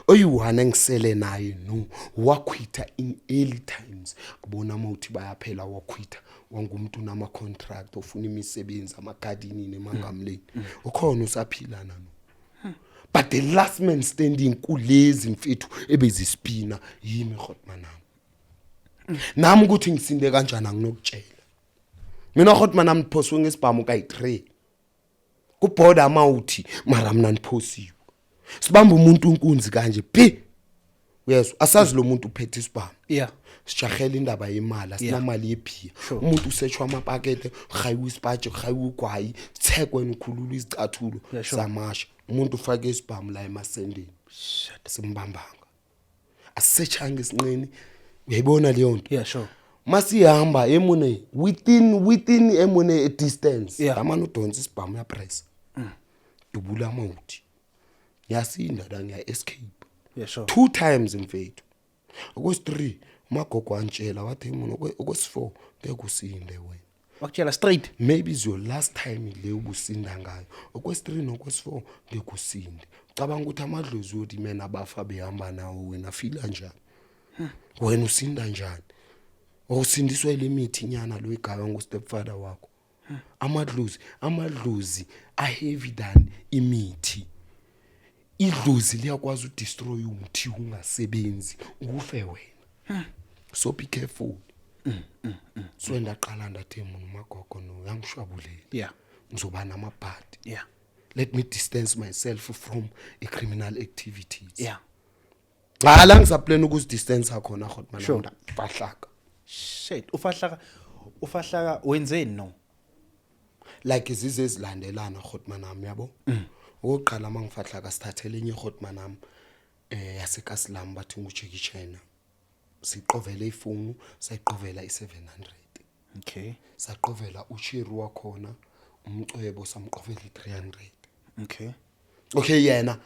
oyiwana ngisele naye no wakhwitha in early times kubona amawuthi bayaphela wakhwitha wangumuntu nama contract ofuna imisebenzi amagadini nemangamleni ukhona usaphila nami but the last man standing kulezi mfethu ebezisipina yimi hotman nami ukuthi ngisinde kanjani anginokutshela mina hotman nami phoswe ngesibhamu kayi3 kubhoda amawuthi mara mina niphosiwe sibamba umuntu unkunzi kanje phi yes asazi lo muntu uphethe isibhamu sijahela indaba yemali asinamali yephiya umuntu usechwa amapakete gayiwe isipatshe gayiwe ugwayi thekwe nikhulula izicathulo zamasha umuntu ufake isibhamu la emasendeni simbambanga asechanga isinqeni uyayibona leyo nto masihamba emune within emune a distance amana udonsa isibhamu ya press dubula amawuthi yasinda la ngiya escape 2 times mfethu okwesi3 magogo antshela wathi mina okwesi4 bekusinde wena wakutshela straight maybe is your last time le ubusinda ngayo okwesi3 nokwesi4 ngekusinde ucabanga ukuthi amadlozi uthi mina abafa behamba nawo wena feel kanjani wena usinda kanjani awusindiswa ilemithi nyana lo igaba ngustepfather wakho amadlozi a heavy than imithi idlozi liyakwazi udestroy umuthi ungasebenzi ufe wena so be careful so ndaqala ndathi mina magogo no yangishwabulele ngizoba namabhadi let me distance myself from a criminal activities la ngisaplan ukuzidistance khona hotman fahlaka shit ufahlaka wenzeni no like izize ezilandelana hotman nami yabo oqala mangifahlaka sithathele enye hotman nami yaseKasilam bathi nguJackie China siqovela ifonu sayiqovela i700 saqovela uCheru wakhona umcwebo samqovela i300 okay yena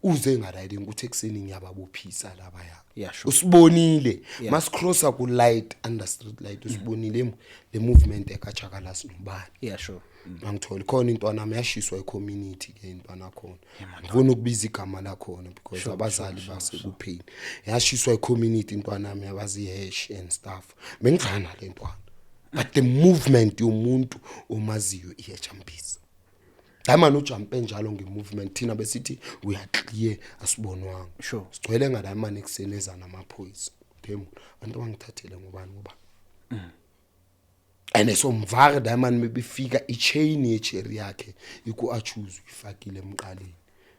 uze ngalayini ukuthi ekseni ngiyababophisa laba ya Yeah, sure. usibonile Yeah. mas crosser ku light under street light usibonile le movement ekachakala sinubani Yeah, sure. angithola khona intwana nami yashiswa ecommunity ke intwana khona ngifuna ukubiza igama la khona because abazali basekupheni yashiswa ecommunity intwana nami yabazi hash and stuff bengifana le ntwana but the movement yomuntu omaziyo iyachampisa Dama ujump njalo ngemovement thina besithi we are clear asibonwanga Sure. sigcwele ngalamani ekuseneza namaphoyisa phemu abantu bangithathele ngobani ngoba and so mvare diamond mebefika ichain yecherry yakhe iku achoose ifakile emqaleni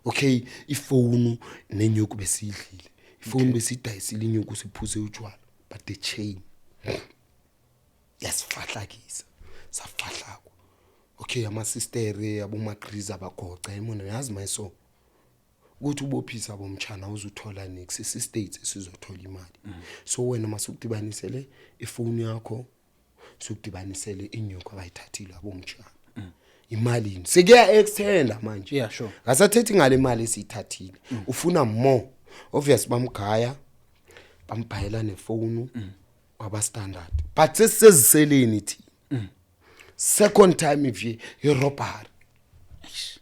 okay ifone nenyuku besidlile ifone besidayisile inyuku siphuze utshwala but the chain yasifahlakisa safahlako okay ama sister abomagriza bagoca emona yazi mayiso ukuthi ubophisa bomtshana uzuthola next states sizothola imali so wena masukudibanisele ifone yakho sukudibanisele inyoko abayithathile abomtshana imali sekuya extenda manje Yeah, sure. ngasathethi ngale mali esiyithathile ufuna more obvious bamgaya bambhayela nefone waba standard but sesizeleni thi second time if you robbery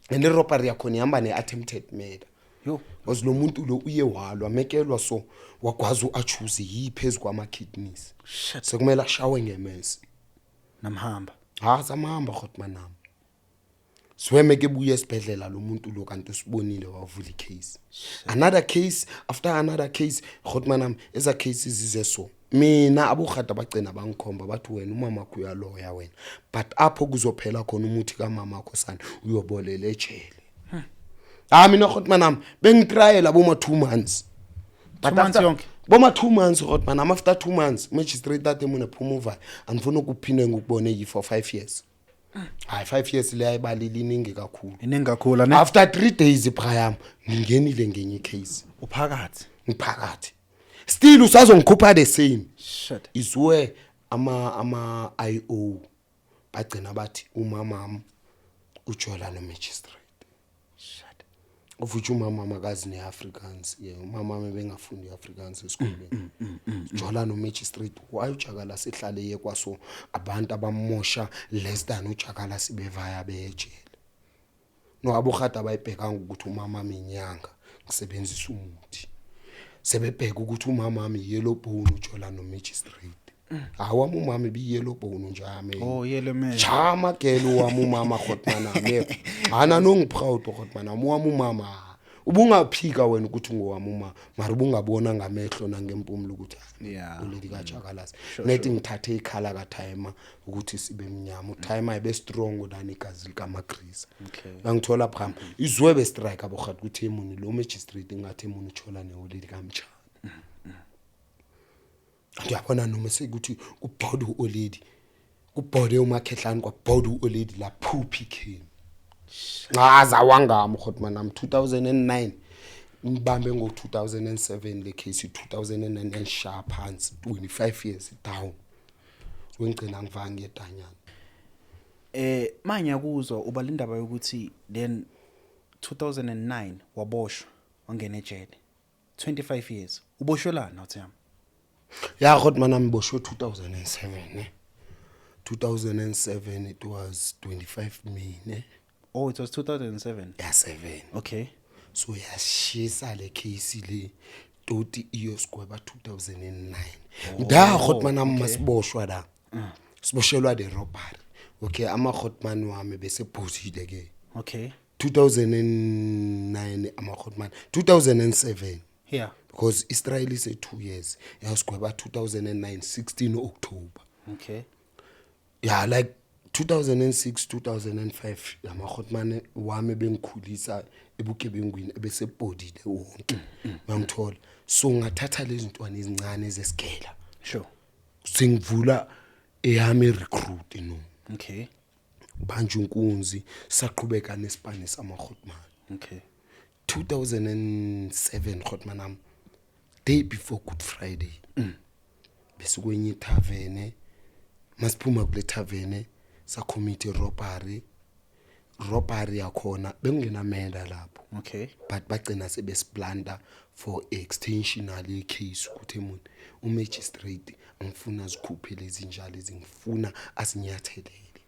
and robbery yakhona ihamba ne-attempted murder Yo. was lo muntu lo uye walwa mekelwa so wakwazi uachoose yiphezulu kwama-kidneys Shit. sekumele ashawe ngemesi Namhamba. samahamba khotmanami siweme ke buye esibhedlela lo muntu lo kanti usibonile wavula icase another case after another case khotmanami eza cases ize so mina abogada bagcina bangikhomba bathi wena umama wakho uyaloya wena but apho kuzophela khona umuthi kamama wakho sana uyobolela ejele mina khotmanami bengitrial aboma 2 months but 2 months after yonke? boma 2 months khotmanami after 2 months magistrate ate mona phumuva andifuna ukuphinde ngikubone yi for 5 years hayi 5 years le ayibalili iningi kakhulu Iningi kakhulu ne? after 3 days ibraham ngingenile ngenye case Uphakathi. ngiphakathi still usazongikhupha the same Shit. is where ama IO bagcina bathi umamami ujola no magistrate Shit. ufuthi umama makazi neAfrikaans umama bengafundi iAfrikaans esikoleni jola no magistrate wayojakala sehlale yekwaso abantu abamosha less than ujakala sibevaya bejele no abogada abayibhekanga ukuthi umama minyanga ngisebenzisa umuthi sebebheka ukuthi umama wami yellow bone ujola no magistrate awami umama bi yellow bone njame Oh, yellow man. chama gelo wami umama khotmana me ana nongiproud khotmana wami umama ubungaphika wena ukuthi ngowami uma mara ubungabona ngamehlo nangempumulo ukuthi Yeah. uleli kaJakalasi Sure, nethi ngithathe ikhala ka timer ukuthi sibe mnyama timer ibe strong than igazi likaMagriza Okay. ngithola phama izwe be strike abogada ukuthi emuni lo magistrate ngathi emuni uchola neholeli kamtshana ngiyabona noma sekuthi ubhodi uoledi ubhode umakhehlani kwabhodi uoledi la phuphi khini ngaza wangami khotmanam 2009 ngibambe ngo2007 le case 2009 sharp phansi 25 years down wengcina ngivange edanyana Manje kuzwa ubalindaba yokuthi then 2009 waboshwa wangena ejele 25 years uboshelana uthiyami ya khotmanam boshwe 2007 ne 2007 it was 25 May Oh, it was 2007. ya 7 Okay. so yashisa le case le 30 years kwaba 2009 nda khotmanam masiboshwa la siboshelwa the robbery okay ama khotman wami bese phosile ke Okay. 2009 ama khotman 2007 Yeah. because Israel is 2 years yasigweba 2009 16 October Okay. yeah like 2006 2005 ama khotman wami bengikhulisa ebugebengwini ebesebhodile wonke ngangithola so ngathatha lezi ntwana ezincane ezesigela Sure. singivula eyami recruit no Okay. banje unkunzi saqhubeka nesipane samakhotman Okay. 2007 khotmanam day before Good Friday bese kwenye taverne masiphuma kule taverne sa commit robbery robbery yakhona bekungena murder lapho. Okay. But bagcina sebesplanta for extensional case ukuthi umuntu magistrate angifuna zikhuphe lezi njalo ezingifuna asinyathelele.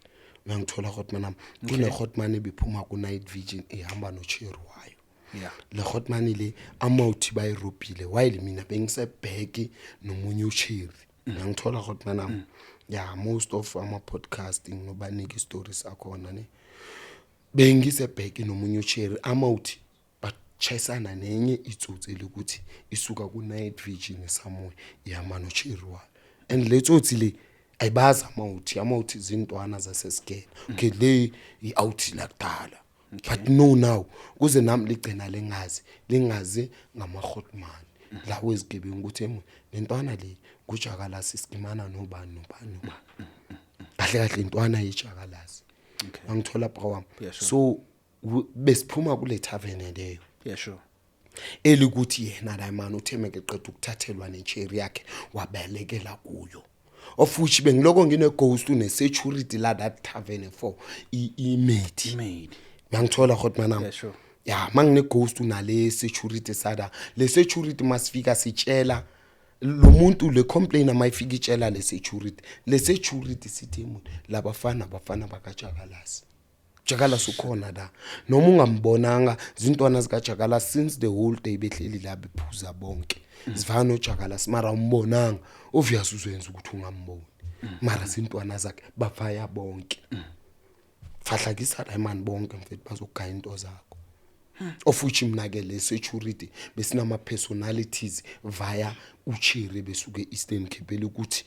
Ngangithola Hotman kune Hotman ebiphuma ku night vision ehamba no Cherry wayo. Yeah. Le Hotman le amount bayirobhile while mina bengisebheki nomunye uCherry. Ngangithola Hotman yeah, most of ama podcasting nobanike stories akhona ne bengisebheki nomunye uCherry amount bachesana nenye itsotsi ukuthi isuka ku night vision somewhere ihamba no Cherry wayo. And le tsotsi le ayibaza amount izintwana zasesgate. Okay, le i-out la kudala. But no now kuze nami ligcina lengazi ngamaHotman la wezigebengu ukuthi lentwana le kuJakalasi iskimana nobani. Kahle intwana yeJakalasi. Angithola brawami. So besiphuma kule tavern leyo. Yeah, sure. Elikuthi yena la man uThemeke eqeda ukuthathelwa neCherry yakhe wabelekela kuyo. Of which bengiloko ngine ghost une security la that tavern for imate. Ngangithola Hotman. Yeah, sure. Yeah, mangine ghost unale security sada. Le security masifika sitshela lo muntu le complainer mayifika itshela le security. Le security sithi umuntu labafana bakaJakalasi. Jakalasi ukhona la. Noma ungambonanga zintwana zikaJakalasi since the whole day behleli la bephuza bonke. Sivana noJakalasi mara umbonanga obvious uzoyenza ukuthi ungamboni. Mara zintwana zakhe bafaya bonke. Fahlakisa la man bonke mfethu bazogaya into zakho. Of which mina ke le security besinama personalities via uCherry besuke Eastern Cape ukuthi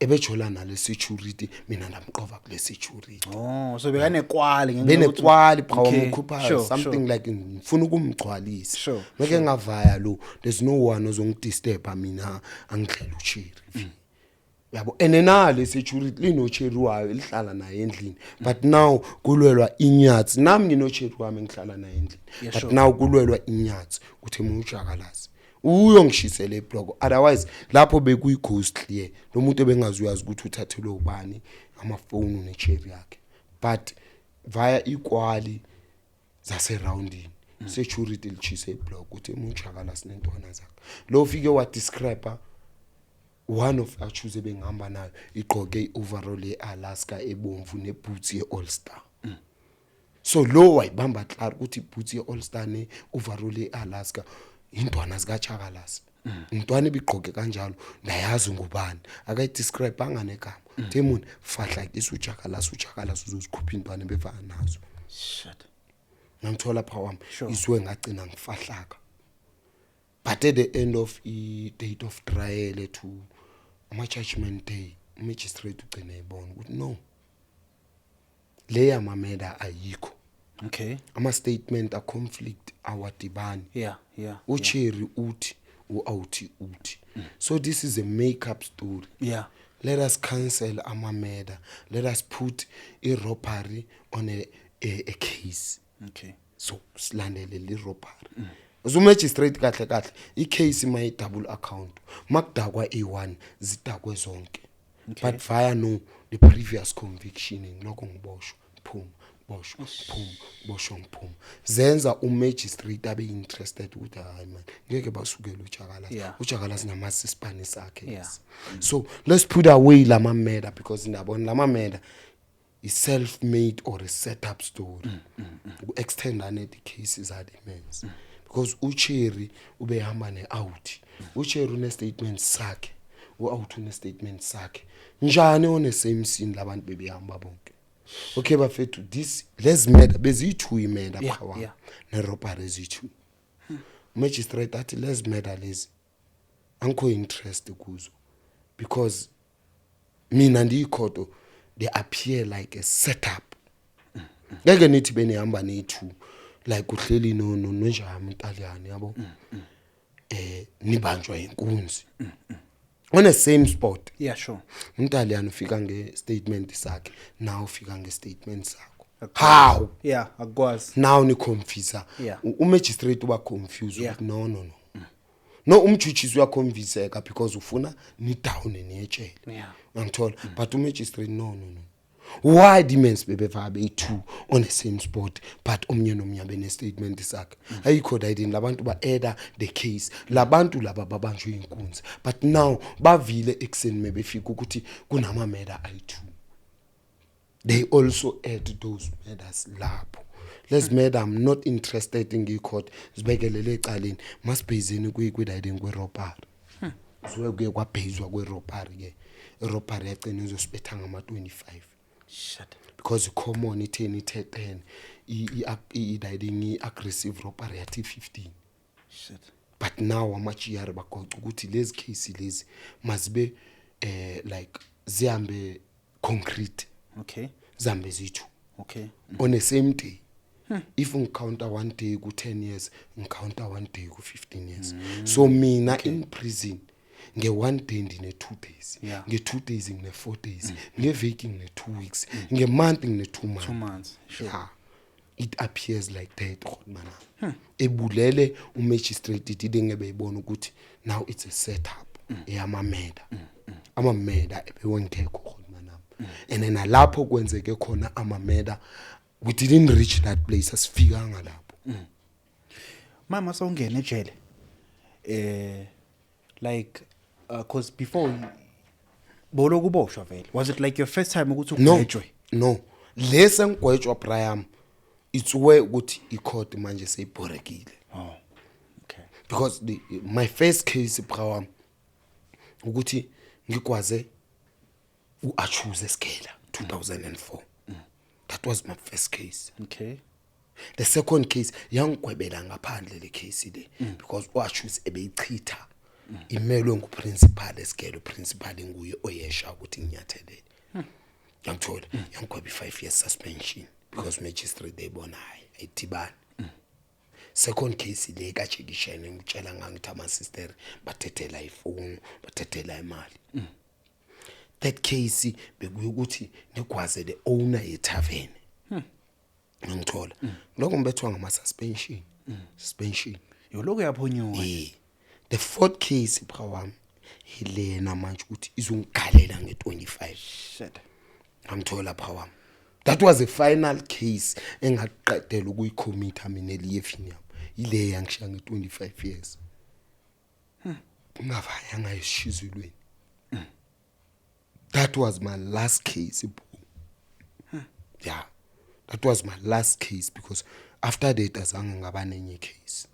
ebejola nale security mina ndamqova kule security. Oh, so bekanekwali benekwali brawami ukhupha something like ngifuna ukumgcwalisa. Sure. Ngeke ngavaya lo there's no one ozongidisturb mina angidlela uCherry. Yabo enenale security linoCherry wayo lihlala naye endlini but now kulwelwa inyatsi nami nginoCherry wami ngihlala naye endlini but now kulwelwa inyatsi kuthi uJakalasi uyo ngishisele iblock otherwise lapho bekuyighost clear lo muntu ebengazuyazi ukuthi uthathelwe ubani amafoni neCherry yakhe but via ikwali zase rounding security lichise iblock kuthi uJakalasi nentwana zakhe lo ufike wa describe one of achuze bengihamba nayo igqoke ioverall eAlaska ebomvu neboots yeAll Star. So lo wayibamba clear ukuthi iboots yeAll Star neoverall eAlaska intwana zikaJakalasi. Intwana ebigqoke kanjalo ndayazi ngubani akayidescribe anganegama. Themuni fahla isuJakalasi uzozikhupha intwana bevana nazo. Shit. Ngithola phawami iswe ngagcina ngifahlaka. But at the end of the date of trial to my judgment day, magistrate ugcina ibona ukuthi no. Leya mameda ayikho. Okay. Ama statement a conflict awadibani. Yeah. uCherry uthi u-out uthi. So this is a make-up story. Yeah. Let us cancel ama murder. Let us put a robbery on a case. Okay. So silandele le robbery. Uzo magistrate kahle icase my double account makudakwa A1 zidakwe zonke. Okay. But via no the previous conviction ngiloko ngiboshwa boshwa zenza magistrate abe interested ukuthi hayi man ngeke basukele uJakalasi namasisipani sakhe. Yes. So let's put away lama murder because ndabona lama murder is self-made or a set-up story. Extend the cases are immense. Because uCherry ubehamba ne-out. uCherry une statement sakhe, u-out une statement sakhe. Njani on the same scene labantu bebehamba bonke. Okay bafethu this let's murder bezithu imenda phakawa ne robbery ezithu. Magistrate athi let's murder lezi. Angikho interest kuzo because mina ndiyikhodo they appear like a setup. Ngeke nithi benihamba nethu like uhleli nonjama Italian yabo. Nibanjwa inkunzi. On the same spot. Yeah, sure. Italian ufika nge-statement sakhe, now ufika nge-statement sakho. How? Yeah, akwazi. Now ni confuse. Yeah. Magistrate uba confused. Yeah. No. No umjudges uya convinceka because ufuna ni down niyetshele. Yeah. Ngithola but magistrate no. why demons bebeva be2 on the same spot but omnye nomnye bene statement sakhe ayikho didini labantu ba add the case labantu laba babanjwe inkunzi but now bavile ekseni mebefika ukuthi kunama murder i2 they also add those murders lapho let's murder I'm not interested in court sibekelele ecaleni masibhezeni kuyididini kwerobbery so kuye kwabhezwa kwerobbery ke irobbery yagcina izosibetha ngama 25 shit because common 10 i aggressive robbery yathi 15 shit but now amachiyari bagoca ukuthi lezi case lezi mazibe like zihambe concrete okay zambe zithu okay on the same day if uncounter one day ku 10 years uncounter one day ku 15 years so mina in prison nge one day ndine 2 days nge 2 days ngine 4 days nge week ngine 2 weeks nge month ngine 2 months sure yeah. It appears like that khona ebulele umagistrate dide ngebe ibona ukuthi now it's a setup eyamameda amameda ebewengekho khona and then lapho kwenzeke khona amameda we didn't reach that place asifika ngalapho mama sawungena ejele like cause before bolo kuboshwa vele was it like your first time ukuthi ugwetshwe no lesa ngigwetshwa Brian it's where ukuthi icourt manje seyibhorekile okay because my first case Brian ukuthi ngikwaze uachoose escala 2004 that was my first case okay the second case yangigwebela ngaphandle le case le because uachoose ebeyichitha imelwe nguprincipal escala principal nguye oyesha ukuthi nginyathelele yangithola yangigweba 5 years suspension because magistrate they bona hayi ayidibani second case le kachekishene ngitshela ngangithi ama sister bathethela ifoni bathethela imali that case bekuye ukuthi ngikwaze the owner ye tavern ngithola lokho ngibethwa ngama suspension suspension yoloko yaphonywa the fourth case brawami hilena manje ukuthi izongigalela nge25 shit ngithola brawami that was the final case engaqedela ukuyicommit mina eliyefini yami ile yangishiya nge25 years ngavaya ngayishizulweni that was my last case yeah that was my last case because after that azange ngaba nenye case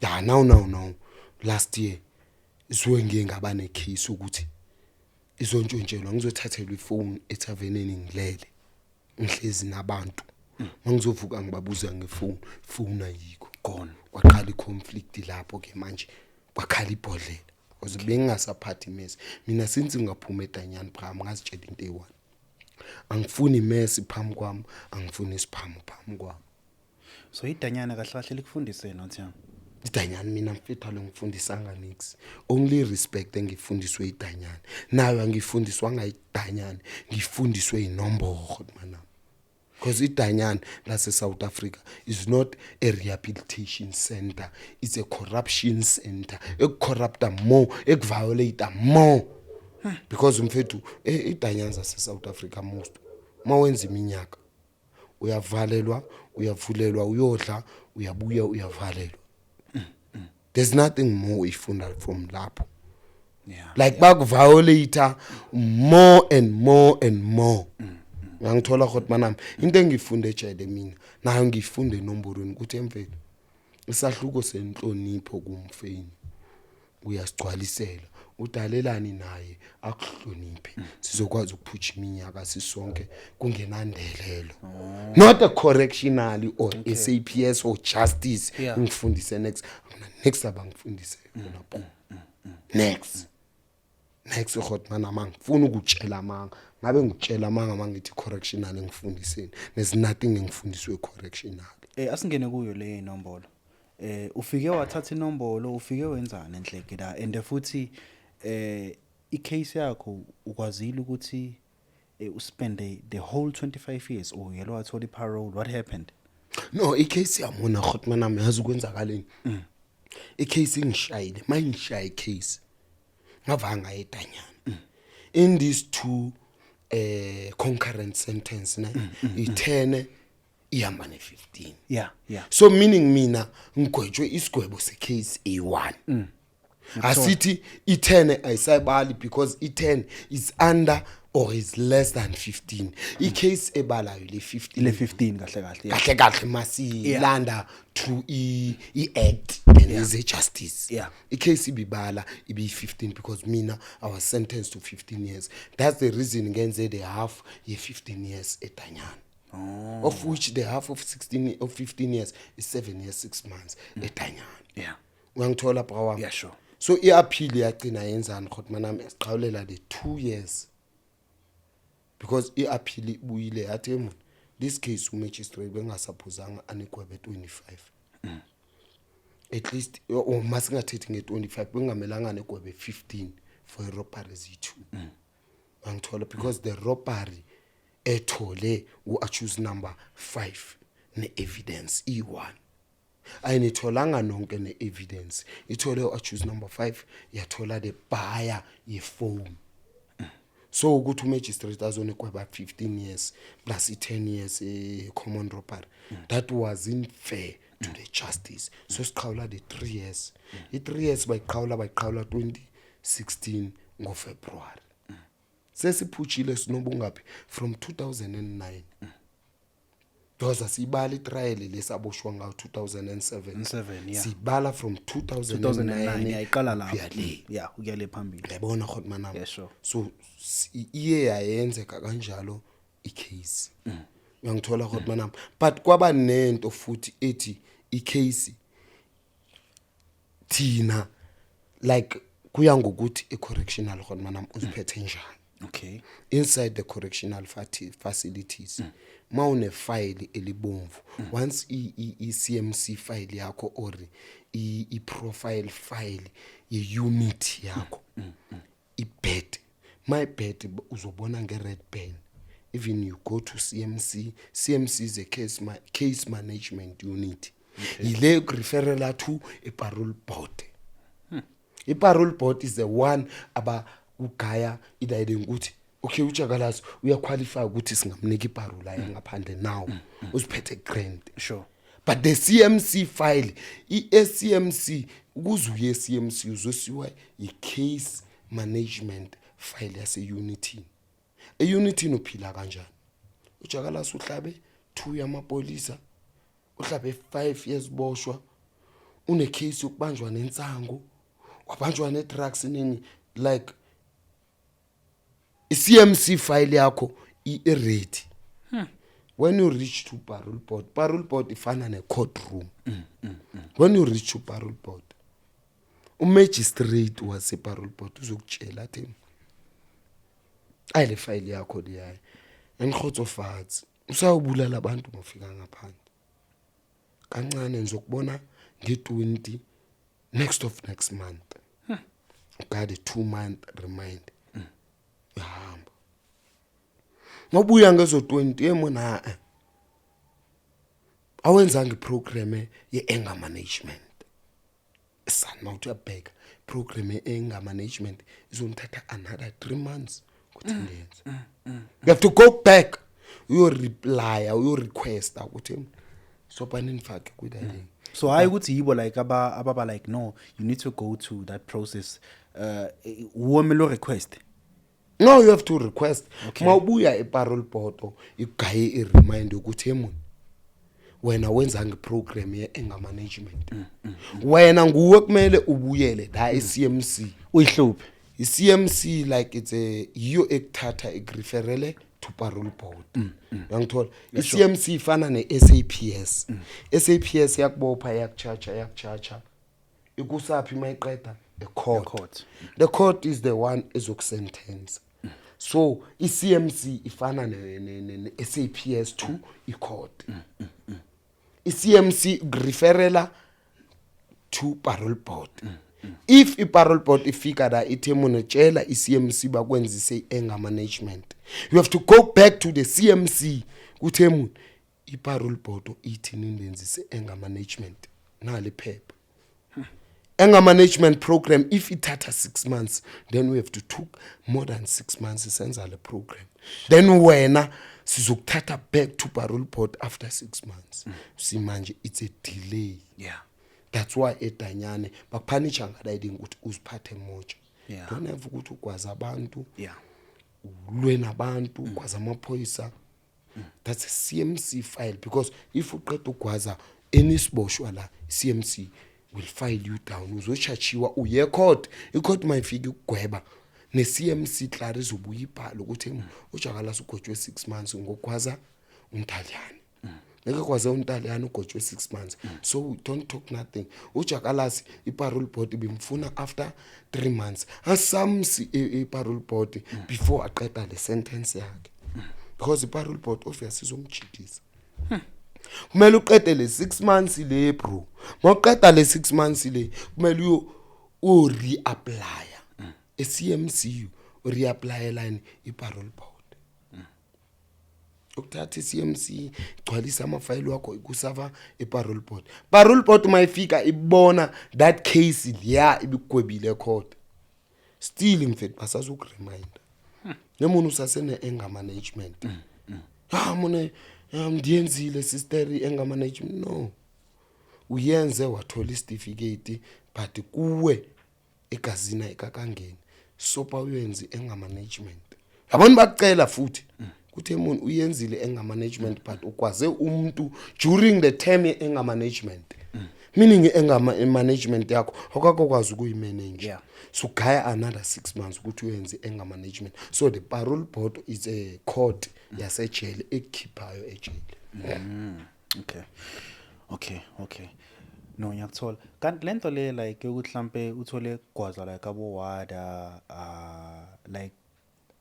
yeah now last year iswe ngiye ngaba ne case ukuthi izontshontshelwa ngizothathelwa ifone ethaveneni ngilele ngihlezi nabantu mangizovuka ngibabuza ngefone phone ayikho gone kwaqala iconflict lapho ke manje kwakhala ibhodlela because bengingasaphathi mess mina since ngaphuma eDanyani Prime ngazitshela into eyi1 angifuni mess phambi kwami angifuni isiphamu phambi kwami so iDanyana kahle kahle likufundise nothiyami iDanyani mina mfethu ngifundisanga nix only respect engifundiswe iDanyani nayo angifundiswa ngayiDanyani ngifundiswe inombolo mana because iDanyani lase South Africa is not a rehabilitation center, it's a corruption center ekucorrupta more ekuviolate more because mfethu iDanyani zase South Africa most mawenza iminyaka uyavalelwa uyavulelwa uyodla uyabuya uyavalelwa there's nothing more ifunda from lapho like back violator more and more and more ngangithola ukuthi manami into engifunde ejele mina nayo ngifunde enomborweni ukuthi emfethu isahluko senhlonipho kumfeni uyasigcwalisela udalelani naye akuhloniphe sizokwazi ukuphutsha iminyaka sisonke kungenandelelo not a correctional or SAPS or justice ngifundise next abangifundise lapho next ukhotmana mangifuna ukutshela manga ngabe ngitshela manga mangithi correctional ngifundiseni there's nothing engifundiswe correctional asingene kuyo le inombolo ufike wathatha inombolo ufike wenzana enhleke la and futhi icase yakho ukwazile ukuthi uspend the whole 25 years or yelo wathola iparole what happened no icase yamona khotmana yazi kwenzakaleni icase ingishayile mayingishaye icase ngavanga eDanyani in these 2 concurrent sentence ne i10 ihamba ne15 yeah so meaning mina ngigwetshwe isigwebo secase A1 asithi i10 ayisayibali because i10 is under or is less than 15 icase ebalayo le 15 le 15 kahle kahle masilanda through i-act and is a justice icase ibibala ibi 15 because mina I was sentenced to 15 years. That's the reason ngenze the half ye 15 years etanyana. Of which the half of 16 of 15 years is 7 years 6 months etanyana. Uyangithola bra. Yeah, sure. So i-appeal yagcina yenzani khotmanami esiqhawulela the 2 years because i-appeal ibuyile yathi this case umagistrate bengasaphuzanga anikwe 25 at least or masingathethi nge25 bengamelanga anikwe 15 for robbery z2 angithola because the robbery ethole u-accused number 5 ne-evidence e1 ayinitholanga nonke ne-evidence ithole u-accused number 5 yathola the buyer ye-phone so ukuthi umagistrate azonikwe 15 years plus 10 years common robbery that wasn't fair to the justice so siqhawula the 3 years i3 years bayiqhawula 2016 ngoFebruary sesiphuchile sinobungapi from 2009 because asibali trial lesaboshwa ngawo 2007 sibala from 2009 yayiqala lapho ukuyale phambili yabona khotmana yeah sure so iye yayenzeka kanjalo icase uyangithola khotmana but kwaba nento futhi ethi icase thina like kuya ngokuthi i-correctional khotmana uziphethe njani. Okay. Inside the correctional facilities maune file elibomvu once i-CMC file yakho or i-profile file ye-unit yakho i-bed my bed uzobona nge-red pen even you go to CMC is a case management unit ile referral to a parole board a parole board is the one aba ugaya idayide ukuthi okay uJakalazi uyaqualify ukuthi singamnika iparole ayengaphandle now usiphethe grant sure but the CMC file i-CMC ukuzuye CMC uzosiwa i-case management file yase-unity e-unity uphila kanjani uJakalazi uhlabe 2 yamapolisa uhlabe 5 years boshwa une case yokubanjwa nensango wabanjwa ne-drugs nini like i-CMC file yakho i-ready when you reach to parole board ifana ne-courtroom when you reach to parole board umagistrate wase-parole board uzokutshela athi ayile file yakho liyayo engikgotsofatsi usawubulala abantu mafika ngaphandle kancane nizokubona nge-20 next month got a 2-month remind yahamba ngobuya ngezo 20 emona awenzanga iprogram ye-anger management son mawuthi uyabheka program ye-anger management izonithatha another 3 months ukuthi ngenze you have to go back uyo-reply uyo-requesta ukuthi sobani nifake kuyidayini so hayi ukuthi yibo like ababa like no you need to go to that process womelo request. No, you have to request. Mawubuya e-parole board igaye i-remind ukuthi emuni wena wenzanga program ye-anger management wena nguwe kumele ubuyele la e-CMC uyihluphe i-CMC like it's a you ekuthatha ikureferele to parole board uyangithola i-CMC ifana ne-SAPS SAPS yakubopha yakuchacha ikusaphi mayiqeda the court is the one ezokusentence so i-CMC ifana ne-SAPS to i-court i-CMC referela to parole board if i-parole board ifika la ithemuna tshela i-CMC bakwenzise i-anger management you have to go back to the CMC kuthemuna i-parole board ithi nindenzise i-anger management nale phepha anger management program if ithatha 6 months then we have to took more than 6 months senza le program then wena sizokuthatha back to parole board after 6 months simanje it's a delay. Yeah. That's why edanyane bakuphanisha ngadaiding ukuthi uziphathe moja. Yeah. Don't have ukuthi ukwazi abantu. Yeah. Ulwe nabantu ukwazi amaphoyisa. That's a CMC file because if uqeda ukwaza any siboshwa la CMC will file you down uzochachiwa uye court icourt mayifika ukugweba ne CMC clari izobuya ibhala ukuthi uJakala ugojwe 6 months ngokwaza umTaliyane ngeke kwaze umTaliyane ugojwe 6 months so don't talk nothing uJakala iparole board ibimfuna after 3 months asamsi iparole board before aqeda le sentence yakhe because iparole board obviously izomchitisa kumele uqede le 6 months le bro mawuqeda le 6 months le kumele u reapply eCMC u reapply line iparole board ukuthatha iCMC igcwalisa amafayili wakho ikusava iparole board mayifika ibona that case leya ibigwebile court still in fact basazokuremind nemuntu usasene anger management mone ndiyenzile sister anger management no uyenze wathola certificate but kuwe egazina ekakangeni sopa uyenze anger management yabona bacela futhi kuthi umuntu uyenzile anger management but ukwaze umuntu during the term anger management meaning anger management yakho akakwazi ukuyimanage so gaya another 6 months ukuthi uyenze anger management so the parole board is a court yasejele ekhiphayo ejele. Okay no ngiyakuthola kanti lento le like ukuthi mhlambe uthole gwaza like abo wada like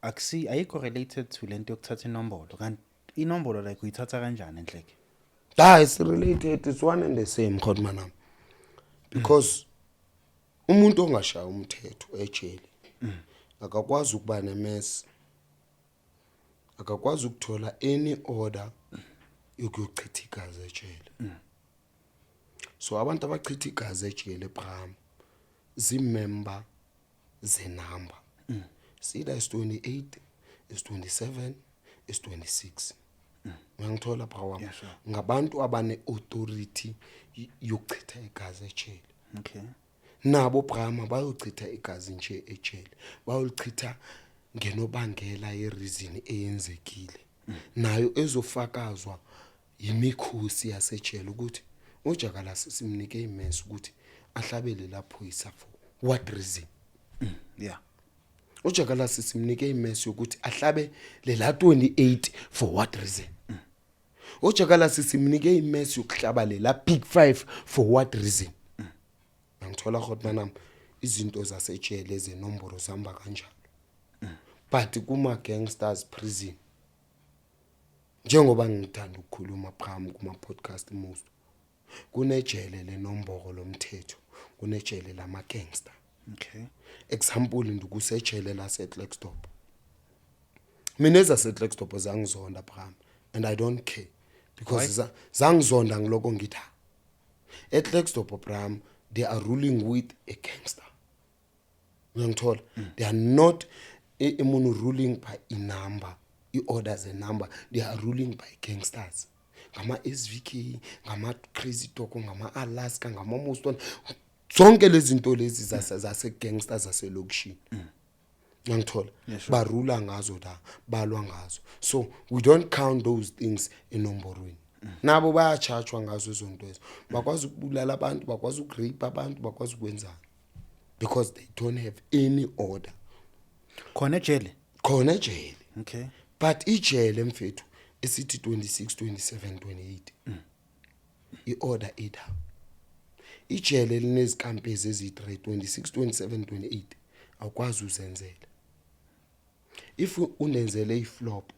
akusi ayikho related to lento yokuthatha inombolo kanti inombolo like uyithatha kanjani enhleke It's related, it's one and the same Khodmanam because umuntu ongashaya umthetho ejele akakwazi ukuba nemess akakwazi ukuthola any order yokuchitha igazi ejele so abantu abachitha igazi ejele eBram zimember zenumber sida is 28 is 27 is 26 ngangithola phawami ngabantu abane authority yokuchitha igazi ejele nabo Brahma bayochitha igazi nje ejele bayolichitha ngenobangela yereason eyenzekile nayo ezofakazwa yimikhosi yasejele ukuthi uJakala simnike imess ukuthi ahlabele lapho isafo what reason uJakala simnike imess ukuthi ahlabe lela 28 for what reason uJakala simnike imess yokuhlaba lela big 5 for what reason ngithola Khodmanam izinto zasejele ezenombolo zihamba kanjalo but kuma gangsters prison njengoba ngithanda ukukhuluma Bram kuma podcast most kunejele lenombolo lomthetho kunejele lama gangster example ndikusejele la seKlerksdorp mina ezaseKlerksdorp zangizonda Bram and I don't care because zangizonda ngiloko ngitha eKlerksdorp Bram they are ruling with a gangster ngiyangithola they are not emunu ruling by a number orders a number they are ruling by gangsters ngama SVK ngama Crazy Toko ngama Alaska ngama Moston zonke lezi zinto lezi zase gangsters zaselokishini ngiyangithola barula ngazo da balwa ngazo so we don't count those things enomborweni nabo bayachachwa ngazo zonto ezo bakwazi ukubulala abantu bakwazi ukurape abantu bakwazi ukwenzana because they don't have any order khona ejele but ijele mfethu esithi 26 27 28 iorder either ijele linezikampezi ezi3 26 27 28 awukwazi uzenzela if unenzele iflop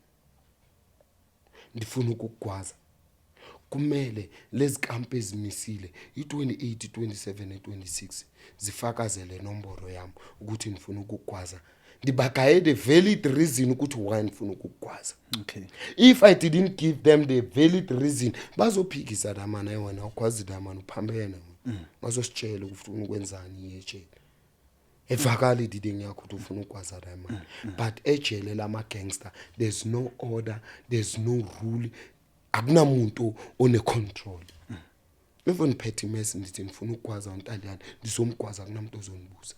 ndifuna ukugwaza kumele lezi kampezi misile i28 27 ne26 zifakazele nombolo yami ukuthi ngifuna ukugwaza ndibagaye the valid reason ukuthi why ngifuna ukugwaza if I didn't give them the valid reason bazophikisa damana yona ukwazi damana uphambene bazositshela ufuna ukwenzani ejele evakali diding yakho ukuthi ufuna ukwaza la imali but ejele lama gangster there's no order, there's no rule, akunamuntu one control. Even Petty Messi ndithi ngifuna ukwaza uNtaliyane ndizomgwaza kunamuntu ozonibuza.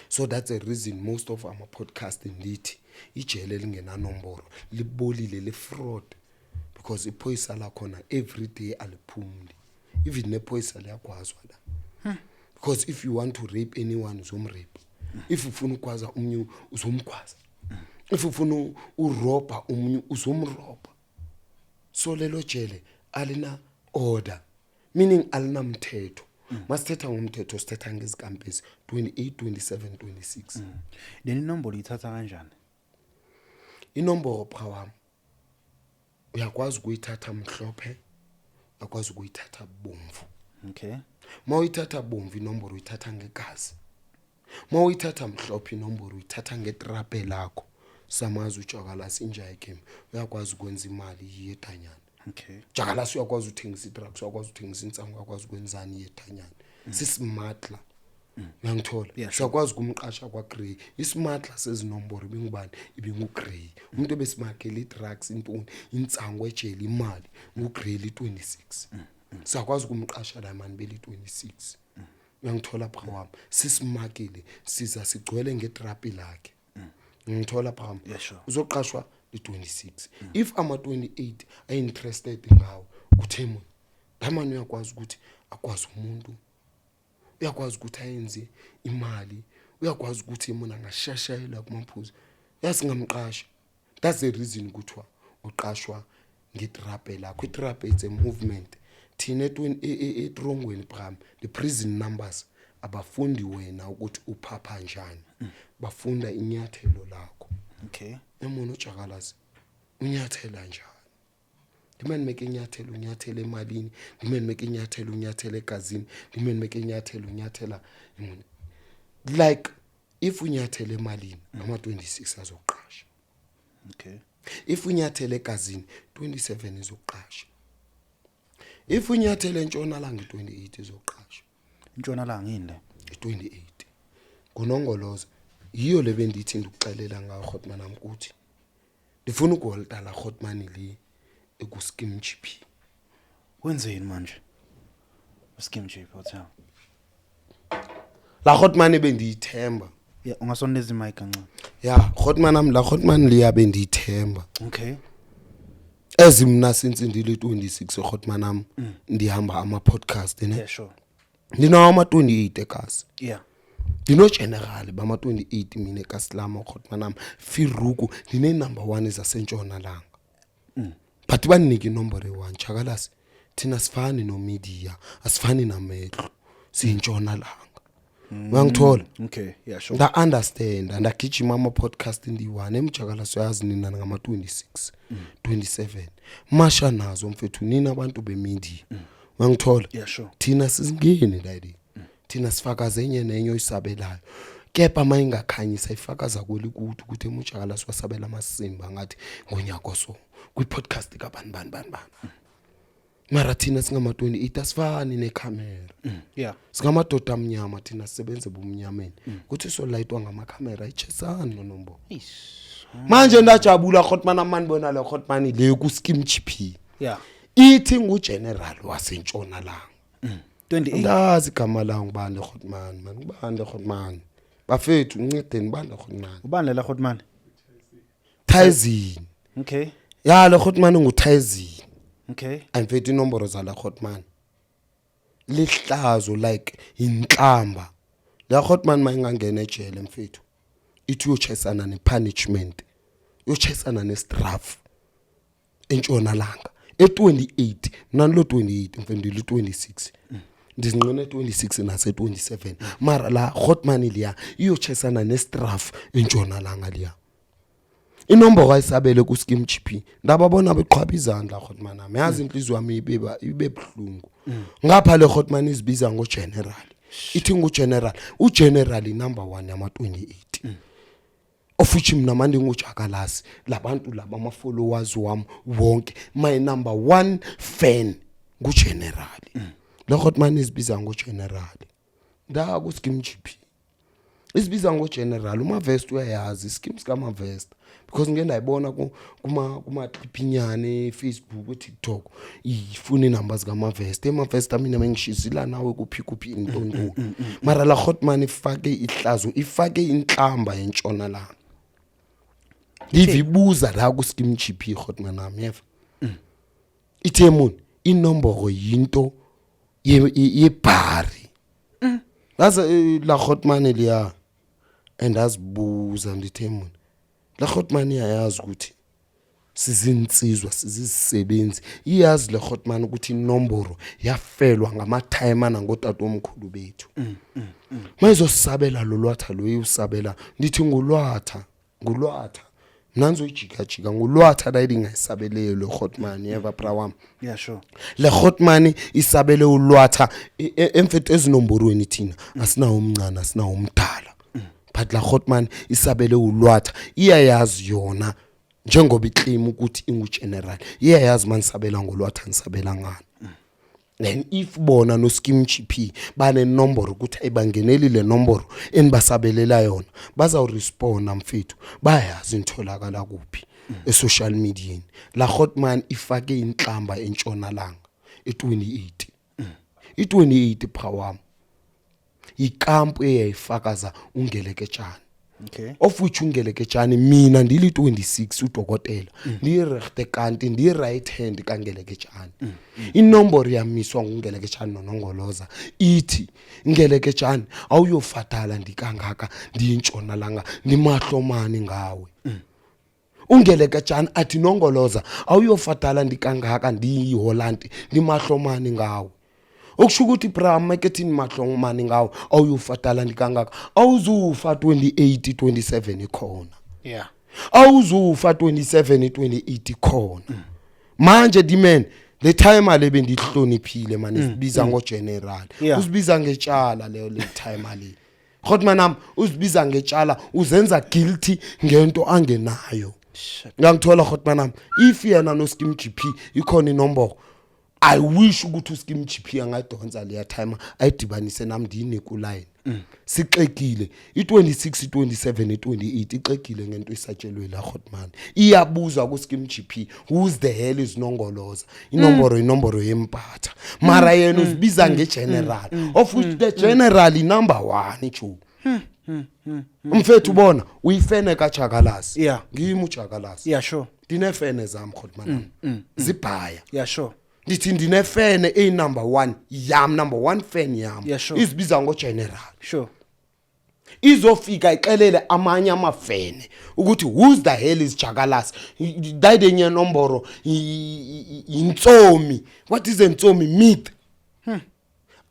So that's a reason most of our podcast ndithi ijele lingena nomboro libolile le fraud because iphoyisa la khona every day aliphumuli even nephoyisa liyakwazwa la because if you want to rape anyone uzomrape, if ufuna ukwaza umunye uzomkwaza, if ufuna uroba umunye uzomroba. So lelo jele alina order, meaning alina mthetho. Masithetha ngomthetho sithetha ngezikampesi 28 27 26. Then inombolo ithatha kanjani? Inombolo phawam uyakwazi ukuyithatha mhlophe, uyakwazi ukuyithatha bomvu. Okay. Mawuyithatha bomvu inombolo uyithatha ngegazi. Mawuyithatha mhlophe inombolo uyithatha ngetrape lakho. Samazi uJakalasi injaye game. Uyakwazi ukwenza imali yetanyana. Okay. Jakalasi uyakwazi uthengisa idrugs, uyakwazi uthengisa insangu, uyakwazi ukwenzani yetanyana. Sismart la. Uyangithola. Siyakwazi kumqasha kwa Grey. Ismart la sezinombolo ibingubani? IbinguGrey. Umuntu ebesimagela idrugs intoni, insangu ejele imali, nguGrey li 26. Siyakwazi kumqasha la man beli 26. Uyangithola pha wami. Sisimakile siza sigcwele ngetrapi lakhe. Ngithola pha. Uzoqashwa li 26. If ama 28 are interested ngawo kuthemo, lamani uyakwazi ukuthi akwazi umuntu, uyakwazi ukuthi ayenze imali, uyakwazi ukuthi imona ngashashayela kumaphuzu, yasingamqasha. That's the reason kuthiwa uqashwa ngetrape lakho. Itrape it's a movement. Thina etrongweni pham the prison numbers abafundi wena ukuthi uphapha njani, bafunda inyathelo lakho. Okay. Emono uJakalasi unyathela njani? Ngimene make inyathelo unyathela emalini, ngimene make inyathelo unyathela egazini, ngimene make inyathelo unyathela imoni. Like if unyathela emalini ama 26 azoqasha. Okay. If unyathela egazini 27 izoqasha. If unyathela entshonalanga 28 izoqasha. Intshonalanga yini? 28. Kunongoloza. Yiyo le bendithi ndikuxelela ngayo Khotman nami ukuthi ndifuna ukuholta la Khotman li ekuskim GP. Wenzeni manje? Skim GP hotel. La Khotman bendiyithemba. Yeah, ungasoneza imic kancane. Yeah, Khotman nami la Khotman liya bendiyithemba. Okay. Ezimna since ndile 26 Khotman nami ndihamba ama podcast ne. Yeah, sure. Ndinawo ama 28 ekhasi. Yeah. Dino general bama 28 mina eKaslama Khotman nami Firuku ndine number 1 ezasentshonalanga. But banike inombolo e1 Jakalasi thina sifani no media, asifani namehlo, siyintshonalanga. Uyangithola? Okay, yeah, sure. Nda understand and agijima ama podcast ndi1 emJakalasi uyazi nina ngama 26 27 masha nazo mfethu nina abantu bemedia. Uyangithola? Yeah, sure. Thina sizingeni daddy. Thina sifakaze enye nenye oyisabelayo. Kepha mayingakhanyisa ifakaza kwelikuthi ukuthi emuJakalasi wasabela amasimba ngathi ngonyaka so kwi podcast kabani. Mara thina singama 28 asifani necamera. Yeah. Singamadoda amnyama thina sisebenze bomnyameni. Kuthi so lightwa ngama camera ichesana nonombo. Manje ndajabula Khotman amani bona le Khotman le kuskim GP. Yeah. Ithi ngugeneral wasentshonalanga. 28. Ndazi igama la ngibani Khotman man ngibani Khotman. Bafethu uncedeni bani Khotman. Ubani la Khotman? Tyzin. Okay. Ya le Khotman nguTyzin. Okay. Amfethu inombolo za la Khotman. Lihlazo like inhlamba. La Khotman mayingangena ejele mfethu. Ithi uyochesana nepunishment. Uyochesana nestraff. Entshonalanga. E28 nani lo 28 mfendile 26. Ndizinqene 26 nase 27. Mara la Khotman liya iyochesana nestraff entshonalanga liya. Inombolo ayisabele ku scheme GP. Ndababona beqhwaba izandla Khotman nami. Yazi inhliziyo yami ibe bhlungu. Ngapha le Khotman izibiza ngo general. Ithi ngu general. U general number 1 yama 28. Of which mina manje nguJakalasi labantu laba ama followers wami wonke my number 1 fan ngugeneral. le Hotman isibiza ngo-general nda ku-scheme GP isibiza ngo-general uma-vest uyayazi schemes kama-vest because ngike ndayibona kuma-clipinyane Facebook ku-TikTok ifuna inamba zikama-vest ama-vest amina mengishizila nawe kuphi intonto mara la Hotman ifake ihlazo ifake inhlamba entshonalanga livibuza la ku-scheme GP Hotman nami yeva ithemuni inomboro yinto yebhari ngaze la Hotman liya and asibuza ndithemuni la Hotman iyayazi ukuthi sizinsizwa sizisebenzi iyazi le Hotman ukuthi inomboro yafelwa ngama-time nangotata omkhulu bethu mayizosabela lo lwatha lo usabela ndithi ngulwatha nanzo ijika ngulwatha la ingayisabeleyo le Hotman yeva bra wami yeah sure le Hotman isabele ulwatha emfethu ezinomborweni thina asinawo umncane asinawo umdala but la Hotman isabele ulwatha iyayazi yona njengoba iclaim ukuthi ingu-general iyayazi manisabela ngolwatha nisabela ngani then if bona no scheme GP banenomboro ukuthi ayibangeneli le nomboro enibasabelela yona bazawuresponda mfethu bayazi intholakala kuphi e-social media la Hotman ifake inhlamba entshonalanga e-28 i-28 phawam ikampu eyayifakaza ungeleketshana okay of which ungeleketshana mina ndili 26 udokotela ndiyirechte kanti ndiyi right hand kangeleketshana inomboro yamiswa ngungeleketshana nonongoloza ithi ngeleketshana awuyofatala ndikangaka ndiyintshonalanga ndimahlomani ngawe ungeleketshana athi nongoloza awuyofatala ndikangaka ndiyiHolland ndimahlomani ngawe okusho ukuthi bra marketing mahlomani ngawo awuyofatala ndikangaka awuzufa 28 27 ikhona yeah awuzufa 27 28 ikhona manje dimen le time ale bendihloniphile man isibiza ngo-general usibiza ngetshala leyo le time ale Hotman nami usibiza ngetshala uzenza guilty ngento angenayo ngangithola Hotman nami if yena no scheme GP ikhona inombolo I wish ukuthi uScheme GP angayidonsa leya time ayidibanise nami ndineke line sixekile i26 27 28 ixekile ngento isatshelwe la Hotman iyabuzwa kuScheme GP who's the hell is nongoloza inomboro yempatha mara yena usibiza ngegeneral of which the general number 1 ichu mfethu ubona uyifene kaJakalasi yeah ngimi uJakalasi yeah sure dinefene zami Hotman zibhaya yeah sure ndithi ndinefene number 1 yam number 1 fan yam yeah, sure. isibiza ngo-general sure izofika ixelele amanye amafene ukuthi who's the hell is Jakalasi dayide nye nomboro intsomi what is intsomi myth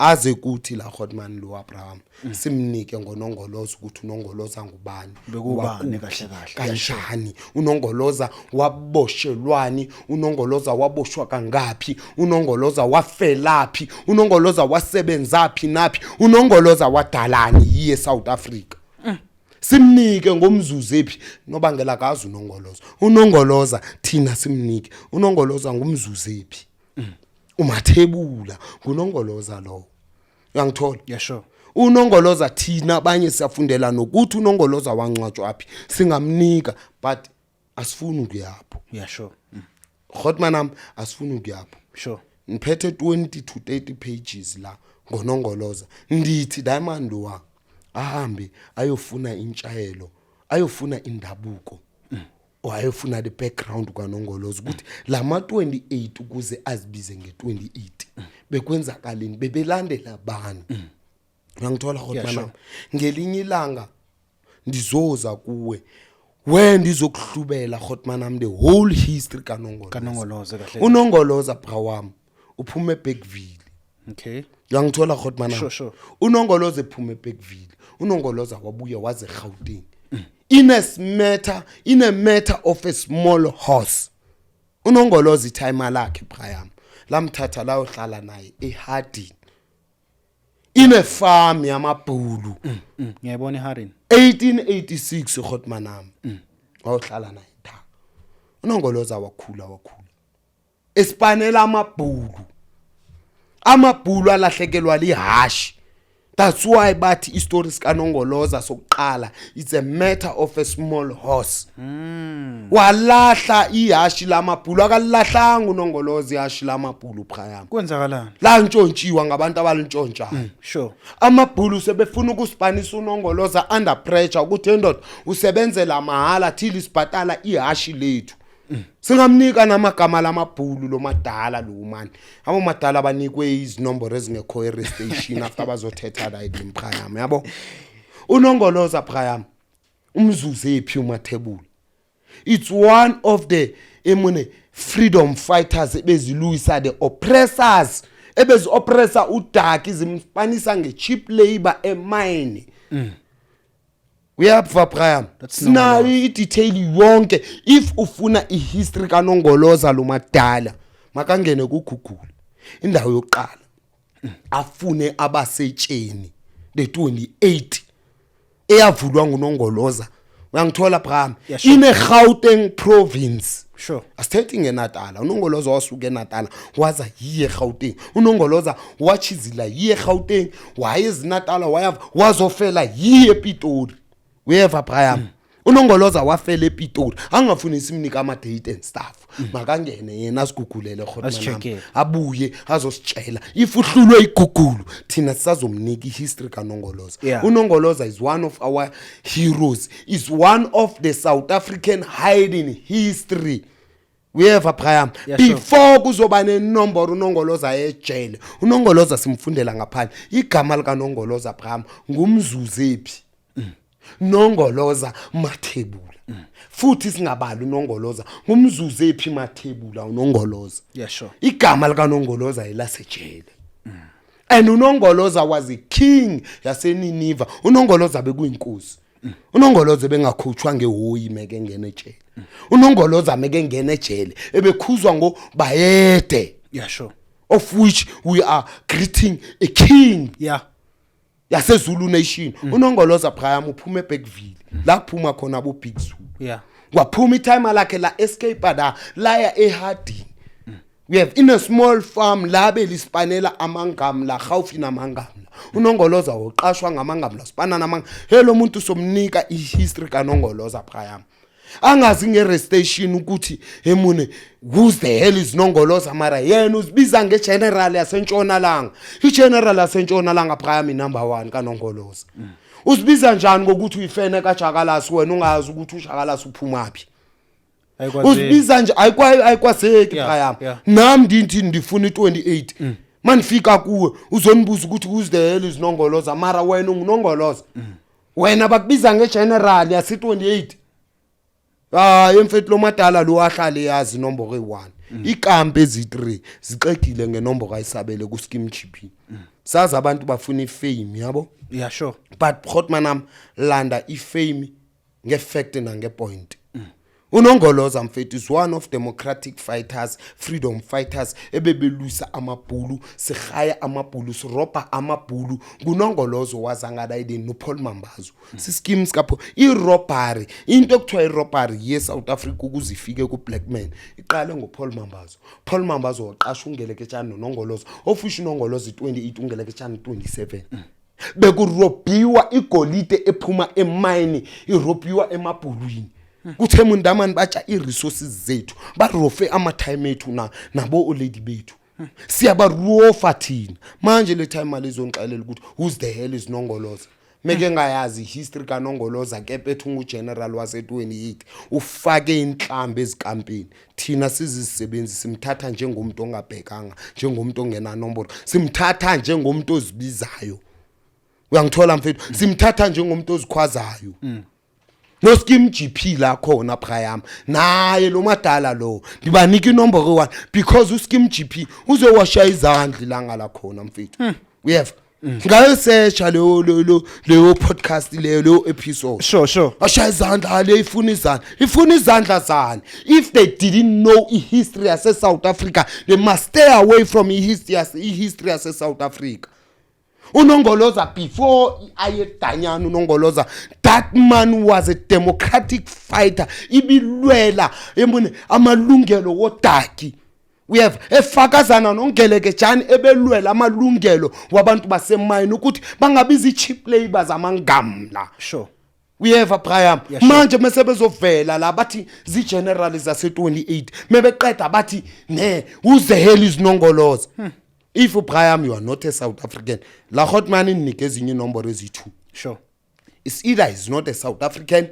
aze kuthi la Hotman lo Abraham simnike ngonongoloza ukuthi unongoloza ngubani bekubani kahle kanjani unongoloza waboshelwani unongoloza waboshwa kangaphi unongoloza wafelaphi unongoloza wasebenzaphi naphi unongoloza wadalani yiye South Africa simnike ngomzuzu ephi nobangela kazi unongoloza thina simnike unongoloza ngomzuzu ephi umathebula kunongoloza lo uyangithola yeah sure unongoloza thina abanye siyafundela nokuthi unongoloza wancwatshwa aphi singamnika but asifuni ukuyapho yeah sure Hotman nami asifuni ukuyapho sure ngiphethe 20 to 30 pages la ngonongoloza ndithi Diamond wa ahambe ayofuna intshayelo ayofuna indabuko ayofuna the background kwanongoloza ukuthi lama 28 ukuze azibize nge28 bekwenzakaleni bebelandela bani ngangithola Hotman nami ngelinye ilanga ndizoza kuwe ndizokuhlubela Hotman nami the whole history kanongoloza kahle unongoloza bra wami uphume eBergville okay ngangithola Hotman nami sure unongoloza ephume eBergville unongoloza wabuya waze Gauteng in a matter of a small horse unongoloza itime lakhe phayam lamthatha la ohlala naye eHardin in a farm yamabhulu ngiyabona eHardin 1886 Hotman nami wahlala naye tha unongoloza wakhula esipanela amabhulu amabhulu alahlekelwa lihashi. That's why bathi istories kaNongoloza sokuqala it's a matter of a small horse. Walahla ihashi lamabhulu akalahlanga uNongoloza ihashi lamabhulu phayama. Kwenzakalani? La ntshontshiwa ngabantu abalintshontshayo. Sure. Amabhulu sebefuna ukuspanisa uNongoloza under pressure ukuthi endoda usebenzela mahala till isibhatala ihashi lethu. Singamnika namagama lamabhulu lo madala lo man. Abo madala abanikwe izinombolo ezingekho e-station after bazothetha la elimphayama yabo. uNongoloza phayama umzuzu ephi umathebula. It's one of the freedom fighters ebezilwisa the oppressors ebezi oppressor uDaki izimspanisa ngecheap labor emine. Uyapha phayama sinayo idetail yonke if ufuna ihistory kaNongoloza lo madala makangene ku Google indawo yokuqala afune abasetsheni the 28 eyavulwa nguNongoloza uyangithola phayama in a Gauteng province. Sure. Asithethi ngeNatala uNongoloza wasuka eNatala waza yiye eGauteng uNongoloza wachizila yiye eGauteng wayezinatala wazofela yiye ePitori. Uyeva phayama uNongoloza wafela ePitori angafuni isimnika ama date and stuff makangene yena asigugulele khona abuye azositshela if uhlulwe igugulu thina sisazomnika ihistory kaNongoloza. uNongoloza is one of our heroes, is one of the South African hiding history. Uyeva phayama before kuzoba nenombolo uNongoloza ejele uNongoloza simfundela ngaphandle igama lika Nongoloza phayama ngumzuzu ephi Nongoloza Mathebula. Futhi singabali uNongoloza ngumzuzu ephi Mathebula uNongoloza. Sure. Igama lika Nongoloza elasejele. And uNongoloza was a king yaseNineveh. uNongoloza bekuyinkosi. uNongoloza bengakhutshwa ngehoyi meke ngene ejele. uNongoloza meke ngene ejele ebekhuzwa ngo Bayede. Sure. Of which we are greeting a king. yaseZulu nation. uNongoloza phayama uphuma eBergville la kuphuma khona abo Big Zulu. Waphuma itime lakhe la escape la eHarding. We have in a small farm la belispanela amangamla Gaufi namangamla. uNongoloza woqashwa ngamangamla sipana namanga hello umuntu somnika ihistory kaNongoloza phayama angazi ngerestation ukuthi hemune who's the hell is Nongoloza mara yena uzibiza ngegeneral yaseNtshonalanga. iGeneral yaseNtshonalanga phayama number 1 kaNongoloza. Uzibiza njani ngokuthi uyifene kaJakalasi wena ungazi ukuthi uJakalasi uphumaphi? Uzibiza nje ayikwaseki phayama. Nami ndithi ndifuna i28 manifika kuwe uzonibuza ukuthi who's the hell is Nongoloza mara wena unguNongoloza. Wena bakubiza ngegeneral yase28. Emfethu lo madala lo ahlale yazi inombolo e1 ikampe ezi3 zixegile ngenombolo ayisabele ku scheme GP. Sazi abantu bafuna ifame yabo. Sure. But Khotmanam landa ifame ngefact na ngepoint. uNongoloza mfethu is one of democratic fighters, freedom fighters ebebelusa amabhulu sigaya amabhulu siropa amabhulu. nguNongoloza wazanga ideni no Paul Mambazo sischemes kapho irobbery into ekuthiwa irobbery yeSouth Africa ukuzifike ku black man iqale ngoPaul Mambazo. Paul Mambazo waqasha ungeleketshana noNongoloza ofisha uNongoloza 28 ungeleketshana 27. Bekurobiwa igolide ephuma emine irobiwa emabhulwini. Kuthe mundamani batsha iresources zethu barofe amatime ethu nabo olady bethu siyabarofa thina manje le time alizonixelela ukuthi who's the hell is Nongoloza. Meke ngayazi history kaNongoloza kephethu ngugeneral wase28 ufake inhlambe ezikampeni thina sizisebenzi simthatha njengomuntu ongabhekanga njengomuntu ongena nombolo simthatha njengomuntu ozibizayo. Uyangithola mfethu simthatha njengomuntu ozikhwazayo. No scheme GP la khona phayama naye lo madala lo ndibanika inombolo 1 because uscheme GP uzowasha izandla langa la khona mfethu. Uyeva ngayo search leyo podcast leyo episode. Sure. Asha izandla le ifuna izandla zani. If they didn't know history as South Africa they must stay away from history as South Africa. uNongoloza before ayedanyana uNongoloza that man was a democratic fighter ibilwela amalungelo woDaki. uyeva efakazana nongeleke jani ebelwela amalungelo wabantu basemayini ukuthi bangabiza i-cheap labor zamangamla Sure. uyeva Brian Yeah, sure. manje mesebezovela la bathi zi-general zase 28 mebeqeda bathi ne who's the hell is Nongoloza if Brian you are not a South African la Hotman inike ezinye inombolo ezi2 Sure. it's either is not a South African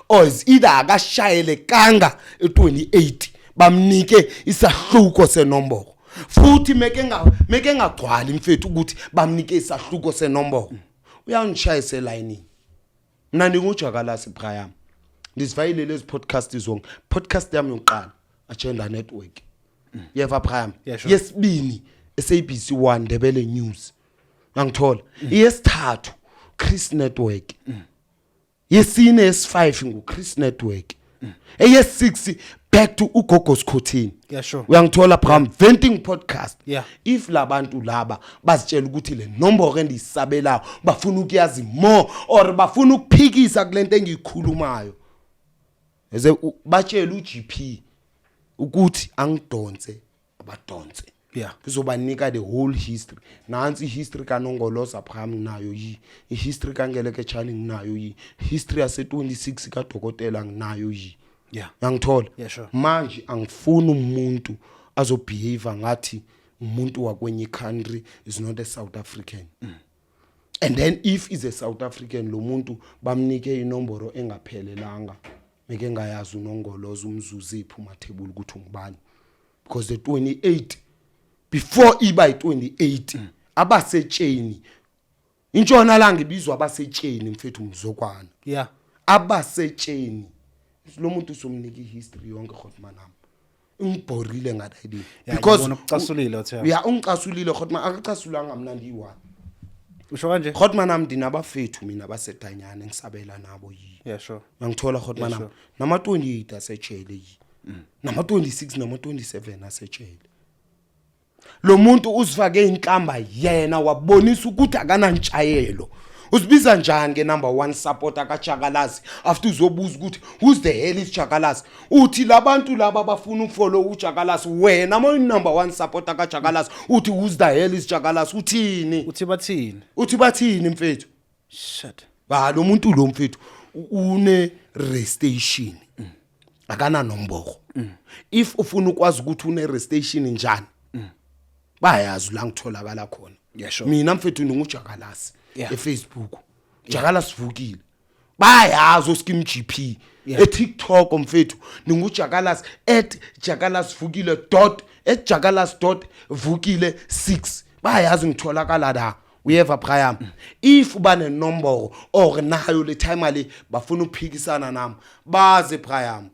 or is either akashayele kanga e28 bamnike isahluko senombolo futhi meke ngagcwali mfethu ukuthi bamnike isahluko senombolo uyangishayisa eline mina ninguJakalasi Brian ndisivayile lezi podcast zonke podcast yami yokuqala Agenda Network yeva Brian Yeah, sure. yesibini SABC 1 Ndebele News ngangithola yesithathu Chris Network yesine S5 nguChris Network eyes6 back to uGogo Skhothini Yeah, sure. uyangithola Bram Venting podcast Yeah. if labantu laba bazitshela ukuthi le nombolo endisabelayo bafuna ukuyazi more or bafuna ukuphikisa kulento engiyikhulumayo eze batshela uGP ukuthi angidonse abadonse Yeah. kuzobanika the whole history nansi history kaNongoloza Bram nayo yi history kaNgeleke Chani nginayo yi history yase 26 kaDokotela nginayo yi Yeah. yangithola Yeah, sure. manje angifuni umuntu azobehave ngathi umuntu wakwenye country is not a South African and then if is a South African lo muntu bamnike inombolo engaphelelanga meke ngayazi uNongoloza umzuzu iphuma table ukuthi ngubani because the 28 before iba i28 abasetsheni intshona langa ibizwa abasetsheni mfethu mzokwana Yeah. abasetsheni lo muntu usomnika ihistory yonke Hotman nami ngibhorile ngathi idea because ucasulile uthe. uya ungicasulile Hotman akacasulanga mina ndiyi1 Usho kanje? Hotman nami ndinabafethu mina basedanyana ngisabela nabo yi Yeah, sure. ngangithola Hotman Yeah, nami nama 28 asetshele yi nama 26 nama 27 asetshele lo muntu uzifake inkamba yena wabonisa ukuthi akanantshayelo usibiza njani ke number 1 supporter kaJakalasi after uzobuza ukuthi who's the hell is Jakalasi uthi labantu laba bafuna ukufollow uJakalasi wena number 1 supporter kaJakalasi uthi who's the hell is Jakalasi uthini Uthi bathini mfethu shit. ba lo muntu lo mfethu une restation akana nombolo if ufuna ukwazi ukuthi une restation njani bayazi la ngitholakala khona Yeah, sure. mina mfethu ninguJakalasi Yeah. eFacebook Jakalasi Vukile bayazi oskim GP Yeah. eTikTok mfethu ninguJakalasi @jakalasivukile @jakalas.vukile6 bayazi ngitholakala la uyeva Brian if bane nombolo or nayo le time le bafuna ukuphikisana nami baze Brian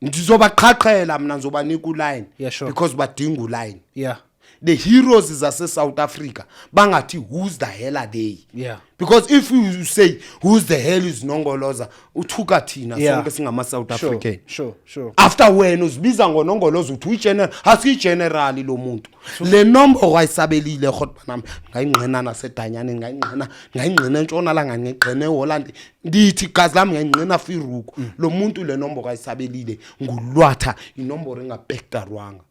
ngizobaqhaqhela mina ngizobanika uline Yeah, sure. because badinga uline Yeah. the heroes zase South Africa bangathi who's the hell are they Yeah. because if you say who's the hell is Nongoloza uthuka thina Yeah. sonke singama South African Sure. after wena uzibiza ngoNongoloza uthi ugeneral hasi general lo muntu le nombolo ayisabelile Hotman ngayingqena nasedanyane ngayingqena entshona la ngayingqena eHolland ndithi gazi lami ngayingqena Firuku lo muntu le nombolo ayisabelile ngulwatha inombolo engabhekdarwanga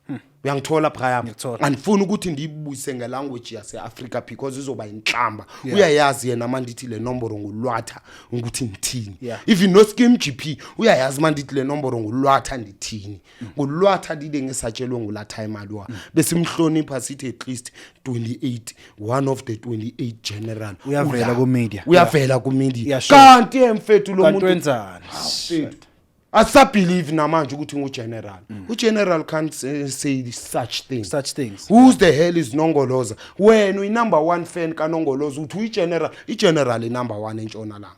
uyangithola Brian Ngiyakuthola. andifuni ukuthi ndiyibuyise ngelanguage yase Africa because izoba inhlamba uyayazi yena mandithi le nombolo ngulwatha ukuthi ngithini Yeah. even no scheme GP uyayazi mandithi le nombolo ngulwatha ndithini ngulwatha dide ngesatshelwe ngulatha imali wa besimhlonipha sithi at least 28 one of the 28 general Uyavela ku media. uyavela ku media Yeah, sure. kanti emfethu lo Kanti muntu wenzani? mfethu asabelieve namanje ukuthi ngugeneral ugeneral can't say such things who's the hell is Nongoloza wena uyi number 1 fan kaNongoloza uthi uyigeneral number 1 entshonalanga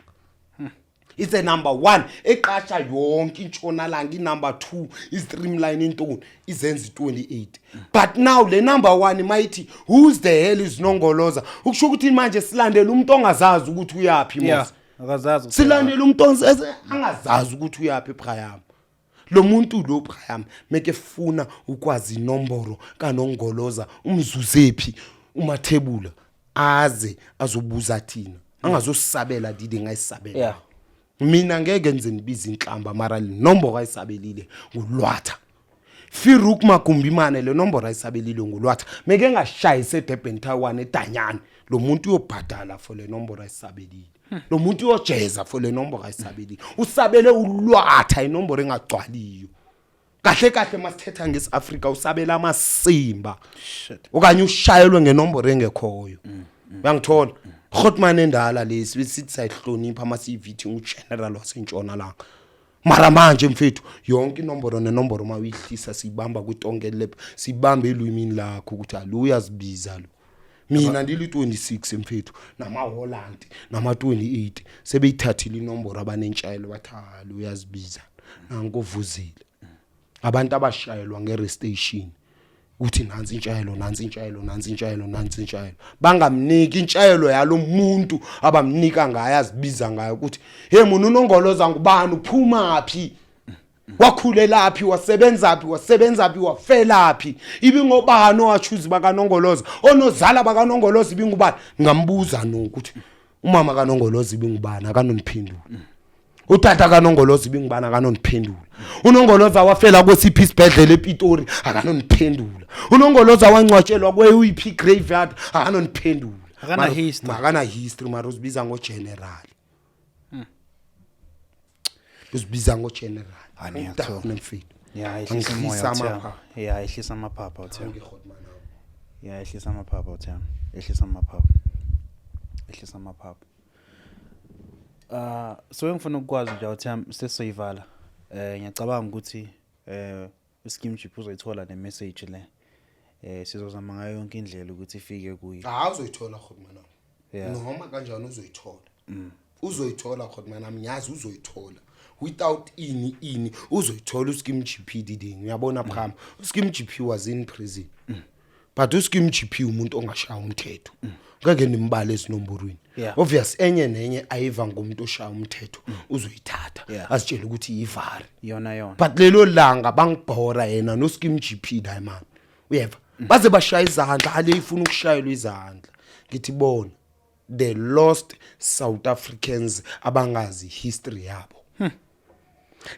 it's a number 1 eqasha yonke intshonalanga number 2 is streamline intoni izenza 28 but now le number 1 mighty who's the hell is Nongoloza ukusho ukuthi manje silandela umuntu ongazazi ukuthi uyapi Yeah. mos Akazazi. silandela umuntu angazazi ukuthi uyapi Brian lo muntu lo Brian meke funa ukwazi inombolo kaNongoloza umzuzephi umathebula aze azobuza thina angazosabela dide ngayisabela Yeah. mina ngeke ngize nibiza inhlamba mara le nombolo ayisabelile ngulwatha Firuk Makumbimane le nomboro ayisabelile ngolwatha meke ngashayise Durban Taiwan eDanyani lo muntu uyobhadala for le nomboro ayisabelile lo muntu uyojeza for le nomboro ayisabelile usabele ulwatha inomboro engagcwaliyo kahle kahle masithetha ngeSafrika usabela amasimba okanye ushayelwe ngenomboro engekhoyo uyangithola Khotman endala lesi sithi sayihlonipha masivithi ugeneral wasentshona la mara manje mfethu yonke inomboro nenomboro mayihlisa sibamba kwitonke lep sibambe elwimini lakho ukuthi aluya zibiza lo mina ndili 26 mfethu nama Holland nama 28 sebeyithathile inomboro abanentshayelo bathi aluya zibiza nangovuzile abantu abashayelwa nge station uthi nansi intshayelo bangamniki intshayelo yalo muntu abamnika ngayo azibiza ngayo ukuthi hey mina unongoloza ngubani uphuma phi wakhulelaphi wasebenzaphi wafelaphi ibingobani owachuzi bakanongoloza onozala bakanongoloza ibingubani ngambuza nokuthi umama kaNongolozi ibingubani akanoniphendula utata kaNongolozi ibingubani akanoniphendula uNongoloza wafela kwesiphi isibhedlela ePitori akanoniphendula uNongoloza wancwatshelwa kweUP graveyard akanoniphendula akana history mara uzibiza ngogeneral uzibiza ngogeneral aniyathola nemfethu ehlisa umoya uthama ehlisa amaphapha uthama ehlisa amaphapha uthama ehlisa amaphapha so ngifuna ukwazi nje uthama sesiyivala ngiyacabanga ukuthi ischeme chip uzoyithola ne message le sizozama ngayo yonke indlela ukuthi ifike kuyi uzoyithola Khotmana noma kanjani uzoyithola Khotmana mnyazi uzoyithola without ini uzoyithola uscheme GP diding uyabona phama uscheme GP was in prison but uscheme GP umuntu ongashaya umthetho ngeke nimbale esinomborweni obvious enye nenye ayiva ngomuntu oshaya umthetho uzoyithatha asitshela ukuthi ivari yona but lelo langa bangibhora yena no scheme GP la man uyeva baze bashaya izandla ale ifuna ukushayelwa izandla ngithi bona the lost South Africans abangazi history yabo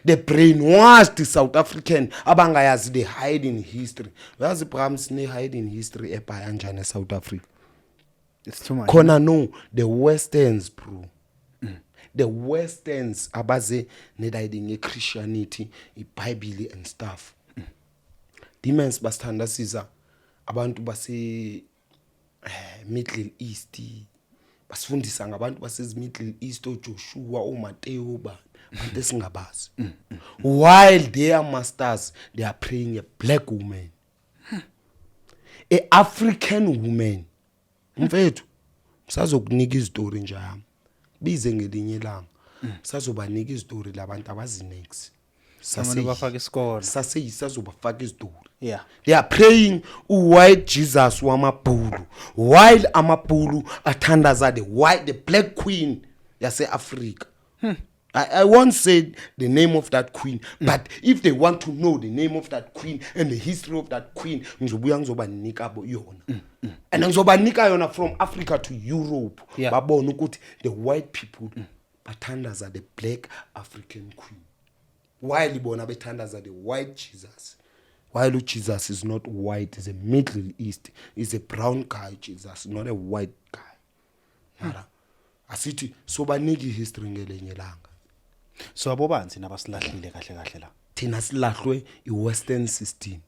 the brainwashed South African abangayazi the hiding history yazi Brahms ne hiding history ebhaya njani eSouth Africa it's too much khona no the westerns bro the westerns abaze nediding eChristianity iBible and stuff demons basithanda siza abantu base Middle East basifundisa ngabantu base Middle East oJoshua oMateo bantu esingabazi while their masters they are praying a black woman a African woman mfethu sazokunika izitori nje yami bize ngelinye ilanga sazobanika izitori labantu abazinex bafaka isikole saseyisazobafaka izitori they are praying white Jesus wamabhulu while amabhulu athandaza the black queen yase Africa I won't say the name of that queen but if they want to know the name of that queen and the history of that queen ngizobanika yona and ngizobanika yona from Africa to Europe babona ukuthi the white people bathandaza the black African queen while ibona bethandaza the white Jesus while Jesus is not white is a Middle East is a brown guy Jesus not a white guy mara asithi so baniki history ngelenye langa so abobanzi nabasilahlile kahle la thina silahlwe iwestern system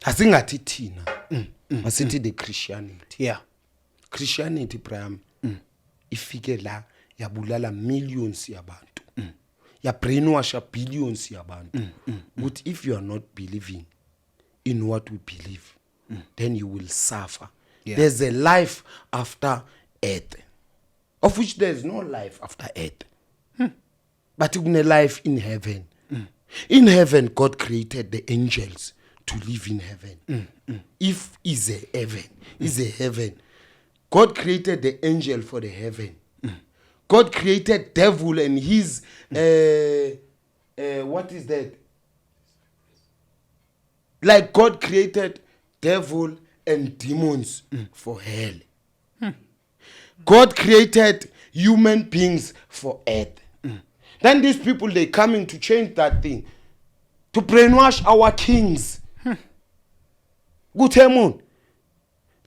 asingathi thina asithi the Christianity Christianity Brian ifike la yabulala millions yabantu ya brainwash billions yabantu but if you are not believing in what we believe then you will suffer there's a life after earth of which there is no life after earth but kune life in heaven in heaven God created the angels to live in heaven if is a heaven God created the angel for the heaven God created devil and his what is that like God created devil and demons for hell God created human beings for earth then these people they coming to change that thing to brainwash our kings. Good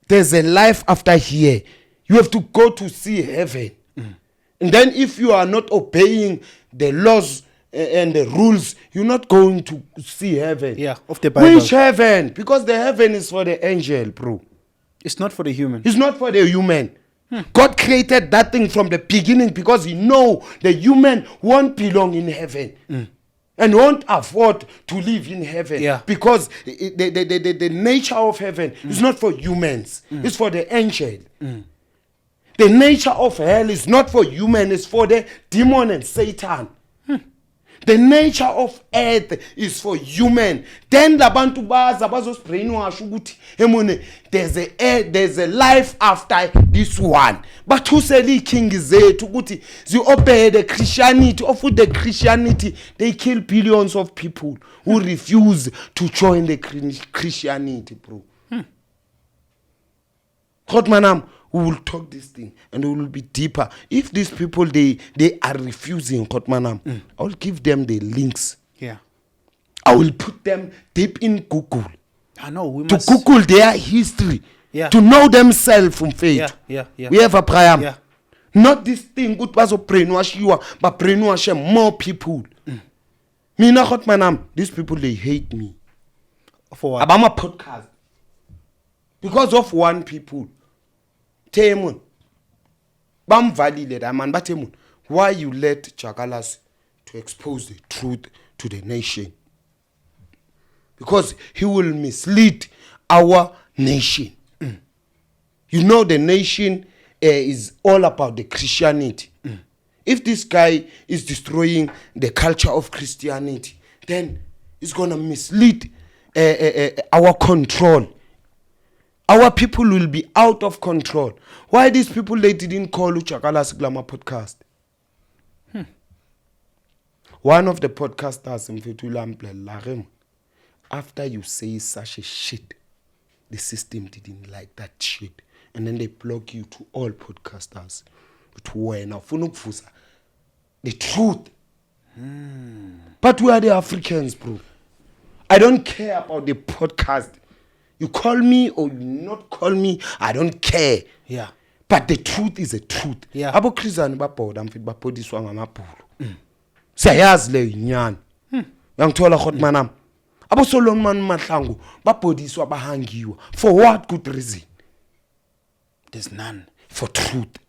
there's a life after here. You have to go to see heaven. And then if you are not obeying the laws and the rules, you're not going to see heaven. Yeah, of the Bible. Which heaven? Because the heaven is for the angel, bro. It's not for the human. It's not for the human. God created that thing from the beginning because he know the human won't belong in heaven. And won't afford to live in heaven. Yeah. Because the nature of heaven is not for humans. It's for the angel. The nature of hell is not for human, it's for the demon and Satan. The nature of earth is for human. Then labantu baza bazosbrainwash ukuthi emone there's a life after this one. But who said the king zethu ukuthi zi obey the Christianity of the Christianity they kill billions of people who refuse to join the Christianity, bro. Manam, we will talk this thing and we will be deeper. If these people they are refusing, Manam, I will give them the links. Yeah. I will put them deep in Google. I know we to must Google their history. Yeah. To know themselves from faith. Yeah. We have a prayer. Yeah. Not this thing good was brainwash you, but brainwash more people. Me na Manam, these people they hate me. For what? About my podcast. Because of one people. Temun. Bam valile that man, but Temun, why you let Chakalas to expose the truth to the nation? Because he will mislead our nation. You know the nation is all about the Christianity. If this guy is destroying the culture of Christianity, then it's gonna mislead our control. Our people will be out of control. Why these people they didn't call Uchakala Siglama podcast? One of the podcasters in Fetula, after you say such a shit, the system didn't like that shit. And then they block you to all podcasters. But when the truth. But we are the Africans, bro. I don't care about the podcast. You call me or you not call me, I don't care. Yeah. But the truth is the truth. Yeah. Abo Christian baphoda mfiti baphodiswa ngamabhulu. Siyayazi le inyani. Yangithola Manam. Abo Solomon Mahlangu baphodiswa bahangiwa. For what good reason? There's none. For truth.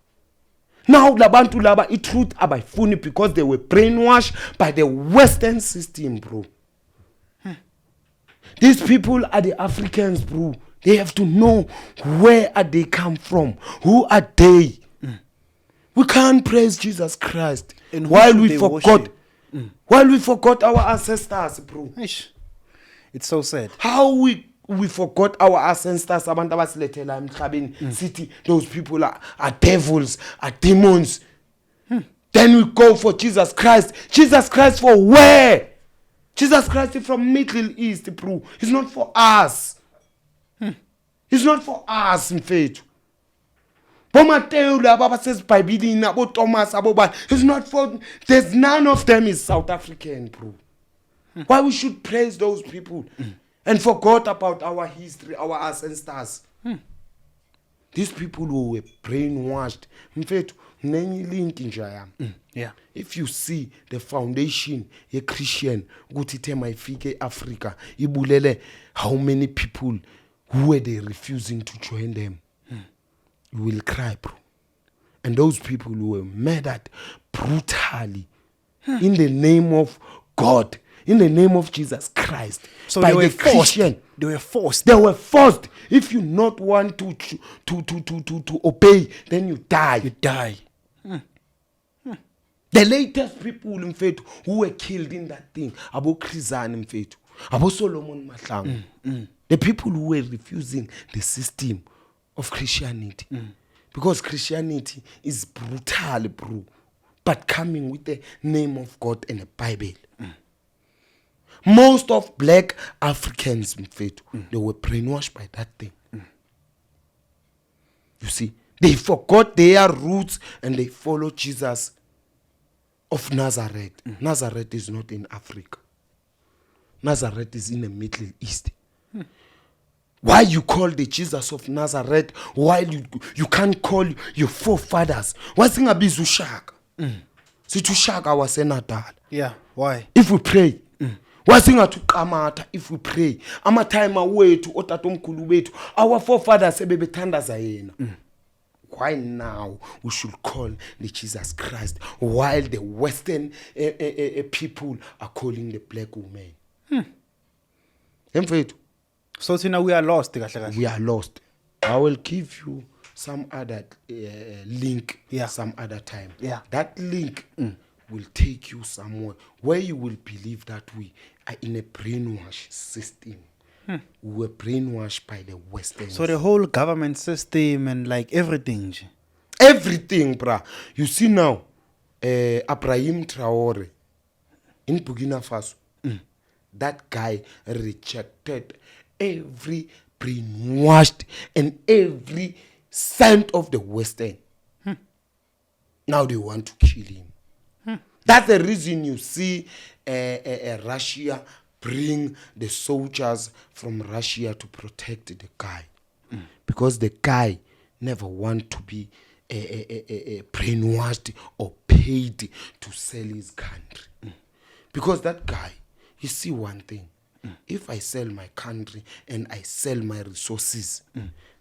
Now labantu laba truth abayifuni because they were brainwashed by the Western system, bro. These people are the Africans, bro. They have to know where are they come from. Who are they? We can't praise Jesus Christ And while we forgot our ancestors, bro. Eish. It's so sad. How we forgot our ancestors, abantu abasilethela emhlabeni city, those people are devils, are demons. Then we go for Jesus Christ. Jesus Christ for where? Jesus Christ is from Middle East, bro. He's not for us. He's not for us, in faith. Bomateo Baba says Bible about Thomas Aboba. It's not for. There's none of them is South African, bro. Why we should praise those people and forgot about our history, our ancestors. These people who were brainwashed. In fact, Yeah. if you see the foundation a Christian ukuthi mayifike Africa ibulele how many people who were they refusing to join them, you will cry, bro. And those people who were murdered brutally in the name of God, in the name of Jesus Christ, So by they were the Christian. They were forced. They were forced. If you not want to obey, then you die. You die. The latest people in faith who were killed in that thing, Abo Krizan in faith, Abo Solomon Mahlangu, the people who were refusing the system of Christianity, because Christianity is brutal, bro, but coming with the name of God and the Bible. Most of black Africans in faith, they were brainwashed by that thing. You see, they forgot their roots and they followed Jesus of Nazareth. Nazareth is not in Africa. Nazareth is in the Middle East. Why you call the Jesus of Nazareth while you can't call your forefathers? Why singabiza uShaka? Sithi uShaka waseNatal. Yeah, why? If we pray. Why singathi uQamatha if we pray? Ama-time wethu otatomkhulu bethu our forefathers sebebethandaza yena. Why now we should call the Jesus Christ while the Western people are calling the black woman? Mfethu. So now we are lost kahle kahle. We are lost. I will give you some other link some other time. Yeah. That link will take you somewhere where you will believe that we are in a brainwash system. We were brainwashed by the Westerns. So the whole government system and like everything. Everything, bruh. You see now, Ibrahim Traore in Burkina Faso, that guy rejected every brainwashed and every scent of the Western. Now they want to kill him. That's the reason you see Russia bring the soldiers from Russia to protect the guy. Because the guy never want to be brainwashed or paid to sell his country. Because that guy, you see one thing. If I sell my country and I sell my resources,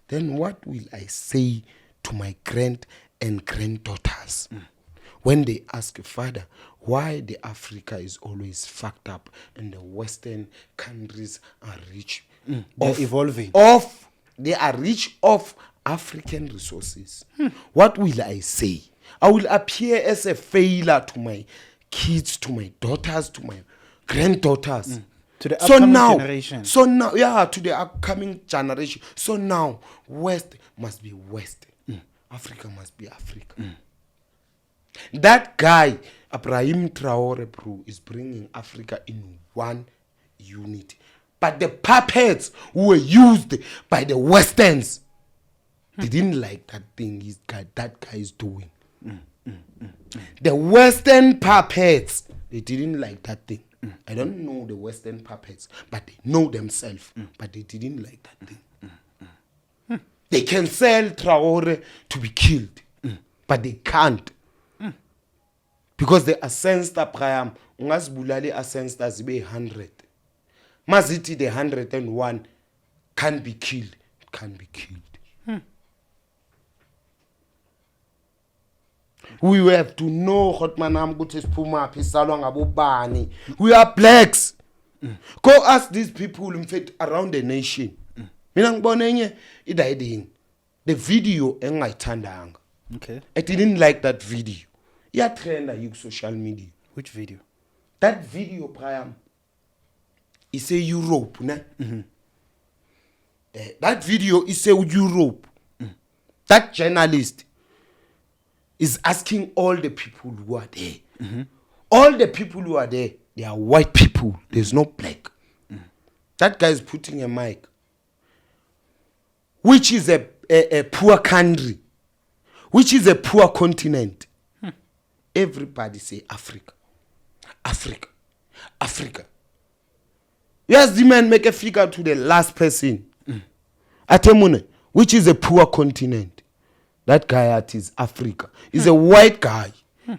then what will I say to my grand and granddaughters when they ask, Father, why the Africa is always fucked up and the Western countries are rich? They're evolving. They are rich of African resources. What will I say? I will appear as a failure to my kids, to my daughters, to my granddaughters. To the upcoming generation. So now, yeah, to the upcoming generation. So now, West must be West. Africa must be Africa. That guy, Ibrahim Traore, bro, is bringing Africa in one unity. But the puppets who were used by the Westerns, they didn't like that thing that guy is doing. The Western puppets, they didn't like that thing. I don't know the Western puppets, but they know themselves. But they didn't like that thing. They can sell Traore to be killed, but they can't. Because the Asensta Priam, ungazibulali Asensta zibe 100. Maziti the 101 can't be killed. It can't be killed. We have to know Hotmanam Gutis Puma Pisalong Abubani. We are blacks. Go ask these people in fact around the nation. Minang bonenye idaiding. The video engayithandanga. Okay. I didn't like that video. Yeah, trend on social media. Which video? That video, Priam, is a Europe, ne? That video is a Europe. That journalist is asking all the people who are there. All the people who are there, they are white people. There's no black. That guy is putting a mic. Which is a poor country. Which is a poor continent. Everybody say Africa. Africa. Africa. Yes, the man make a figure to the last person. Atemune, which is a poor continent. That guy at is Africa. He's a white guy.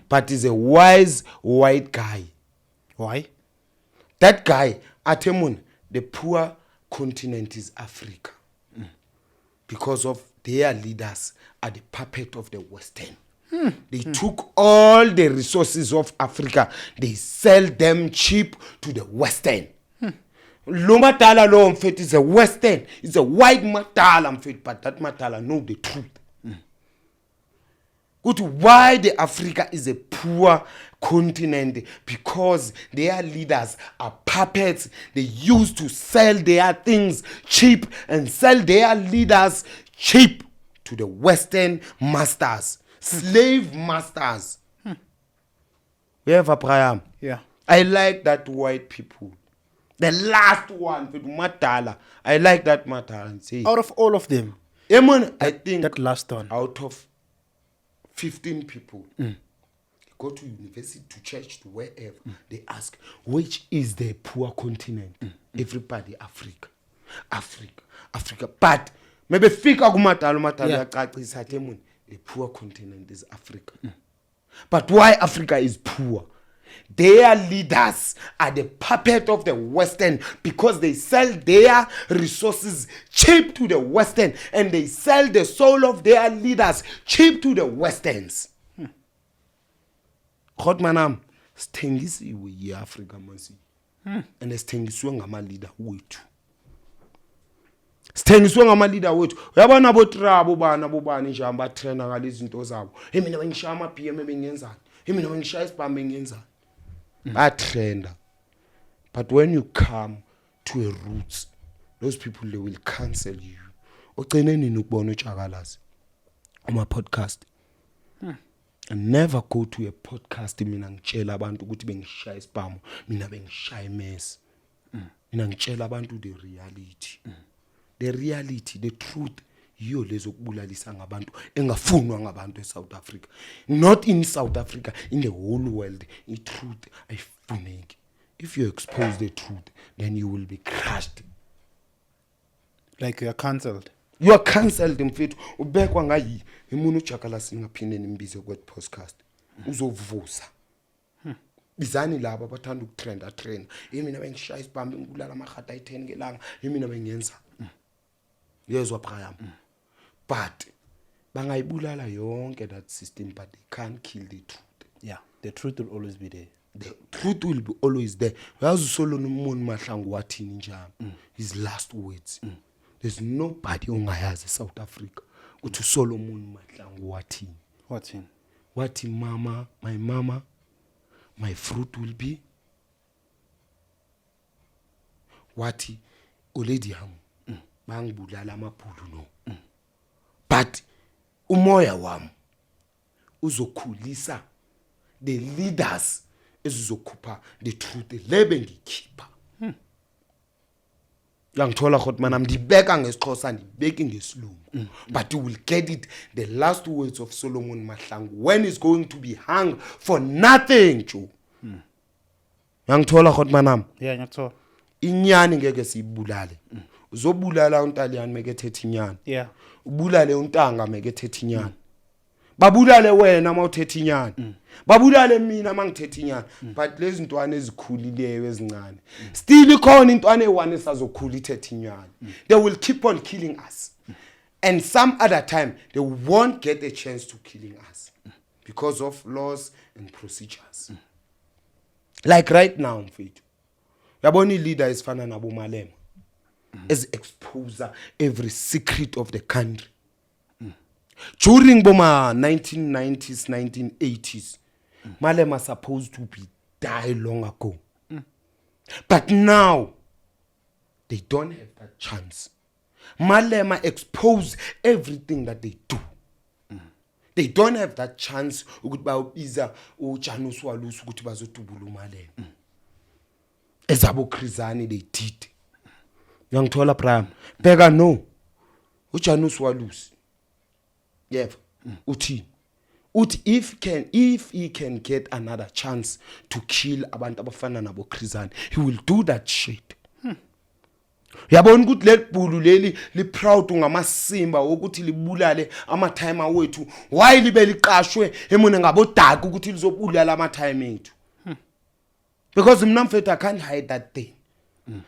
But he's a wise white guy. Why? That guy, Atemune, the poor continent is Africa. Because of their leaders are the puppet of the Western. They took all the resources of Africa. They sell them cheap to the Western. Lo matala lo mfet is a Western. It's a white matala mfet, but that matala know the truth. Good, why the Africa is a poor continent? Because their leaders are puppets. They used to sell their things cheap and sell their leaders cheap to the Western masters. Slave masters. We have Abraham. Yeah. I like that white people. The last one with Matala. I like that Matala and say. Out of all of them, I think that last one. out of 15 people, go to university, to church, to wherever, they ask, which is the poor continent? Everybody, Africa. But maybe fika kumatalo yacacisa the poor continent is Africa. But why Africa is poor? Their leaders are the puppet of the Western because they sell their resources cheap to the Western and they sell the soul of their leaders cheap to the Westerns. Khotmanam sithengisiwe yiAfrica manje. And sithengiswe ngama-leader wethu. Sithengiswe ngama-leader wethu. Uyabona botrabo bana bobani nje abatrainer ngalezi zinto zabo. Mina bengishaya ama-PM bengiyenzani? Mina bengishaya isibhambe bengiyenzani? Batrender. But when you come to a roots, those people, they will cancel you. Ogcineni nokubona uJakalazi on podcast. And never go to a podcast mina ngitshela abantu ukuthi bengishaya isibhamu, mina bengishaya imess. Mina ngitshela abantu the reality. The reality, the truth, yiyo lezokubulalisa ngabantu engafunwa ngabantu eSouth Africa. Not in South Africa, in the whole world. The truth ayifuneki. If you expose the truth, then you will be crushed. Like you are cancelled. You are cancelled mfethu. Ubekwa ngayi imunu uJakalazi ngaphinde nimbize ku podcast. Uzovusa. Bizani laba bathanda ukutrenda. Mina bengishaya isibhambe ngibulala amahata ayi10 ngelanga. Mina bengenza. Yezwa Brian. But bangayibulala yonke that system, but they can't kill the truth. Yeah, the truth will always be there. The truth will be always there. Uyazi uSolomon Mahlangu wathini njalo? His last words. There's nobody ongayazi South Africa ukuthi uSolomon Mahlangu wathini. Wathini? Wathi mama, my fruit will be. Wathi oledi yami bangibulala amabhulu no. But umoya wami uzokhulisa the leaders ezizokhupha the truth lebe ngikhipha. Yangithola Khotman amdibeka ngesixhosa ndibeki ngesilungu. But you will get it, the last words of Solomon Mahlangu when he's going to be hung for nothing, Joe. Yangithola Khotman Yeah, ngiyathola. Inyani ngeke siyibulale. Uzobulala uNtaliyani meke thethe inyani. Yeah. Ubulale uNtanga meke thethe inyani. Babulale wena mawuthethe inyani. Babulale mina mangithethe inyani. But lezi ntwana ezikhulileyo ezincane. Still ikhona intwana ewane sazokhula ithethe inyani. They will keep on killing us. And some other time they won't get a chance to killing us because of laws and procedures. Like right now mfethu. Yabona leader esifana nabo Malema. As exposer every secret of the country. During Boma 1990s, 1980s, Malema supposed to be die long ago. But now, they don't have that chance. Malema expose everything that they do. They don't have that chance ukuthi bawubiza uJanus Walusi ukuthi bazodubula uMalema. Ezabo Khrizani they did. Yangithola Brian. Beka no. uJanus Walusi. Yeah. Uthi if he can get another chance to kill abantu abafana nabo Khrizani, he will do that shit. Yabona ukuthi lebhulu leli li proud ngamasimba ukuthi libulale ama timer wethu. Why libe liqashwe emune ngabodaka ukuthi lizobulala ama time ethu? Because mina mfethu I can't hide that thing.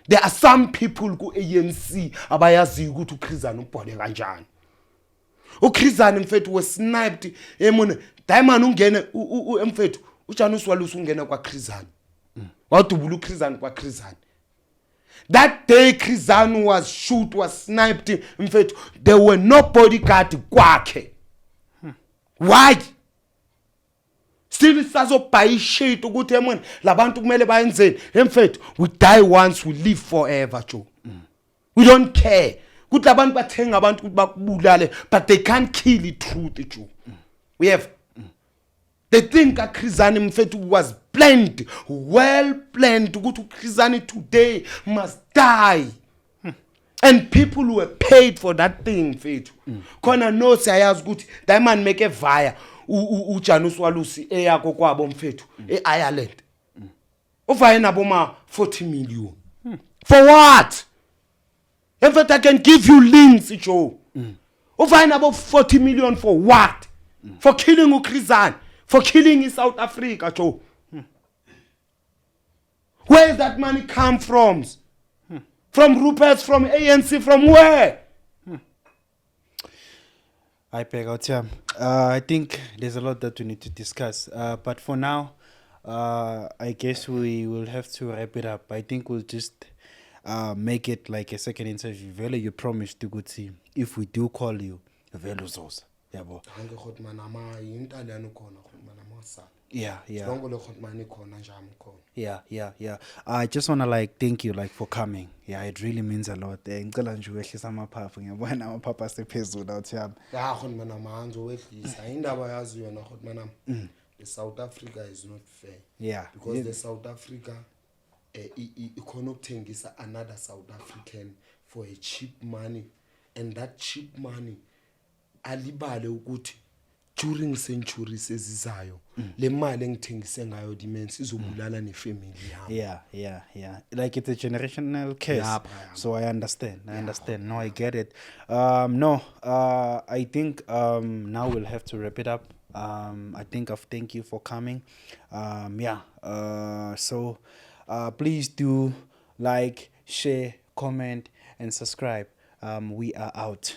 There are some people ku ANC abayazi ukuthi uKhrizani ubhole kanjani. uKhrizani mfethu was sniped emune diamond ungene mfethu uJanus Walusi ungena kwa Khrizani. Wadubula uKhrizani kwa Khrizani. That day Khrizani was sniped mfethu there were no bodyguard kwakhe. Why? Still sazobuy shit ukuthi emone labantu kumele bayenzeni mfethu we die once we live forever Joe. We don't care ukuthi abantu bathenga abantu ukuthi bakubulale but they can't kill the truth Joe. We have they think Khrizani mfethu was planned, well planned ukuthi uKhrizani today must die. And people who were paid for that thing mfethu. Khona no siyayazi ukuthi diamond make a via uJanus Walusi eyakho kwabo mfethu eIreland uvaye nabo ma 40 million for what? In fact, I can give you links, Joe. Uvaye nabo 40 million for what? For killing uKhrizani, for killing in South Africa, Joe. Where is that money come from? From Rupert, from ANC, from where? I peg out here. I think there's a lot that we need to discuss. But for now, I guess we will have to wrap it up. I think we'll just make it like a second interview. Vele, you promised to go see if we do call you. Vele uzoza. Yabo. Hange khot manama yintaliyano khona khot manama sa. Yeah. Longo le khot mani khona njam khona. Yeah. I just wanna like thank you like for coming. Yeah, it really means a lot. Ngicela nje uyehlisa amaphaphu ngiyabona amaphaphu asephezulu out here. Ya khot manama hanzo wehlisa indaba yazi yona khot manama. The South Africa is not fair. Yeah. Because the South Africa ikhona ukuthengisa another South African for a cheap money, and that cheap money alibale ukuthi during centuries ezizayo le mali engithengise ngayo dimensi izobulala nefamily yami. Yeah. Like it's a generational curse. Yeah. So I understand. No, I get it. I think now we'll have to wrap it up. I think I've thank you for coming. So please do like, share, comment, and subscribe. We are out.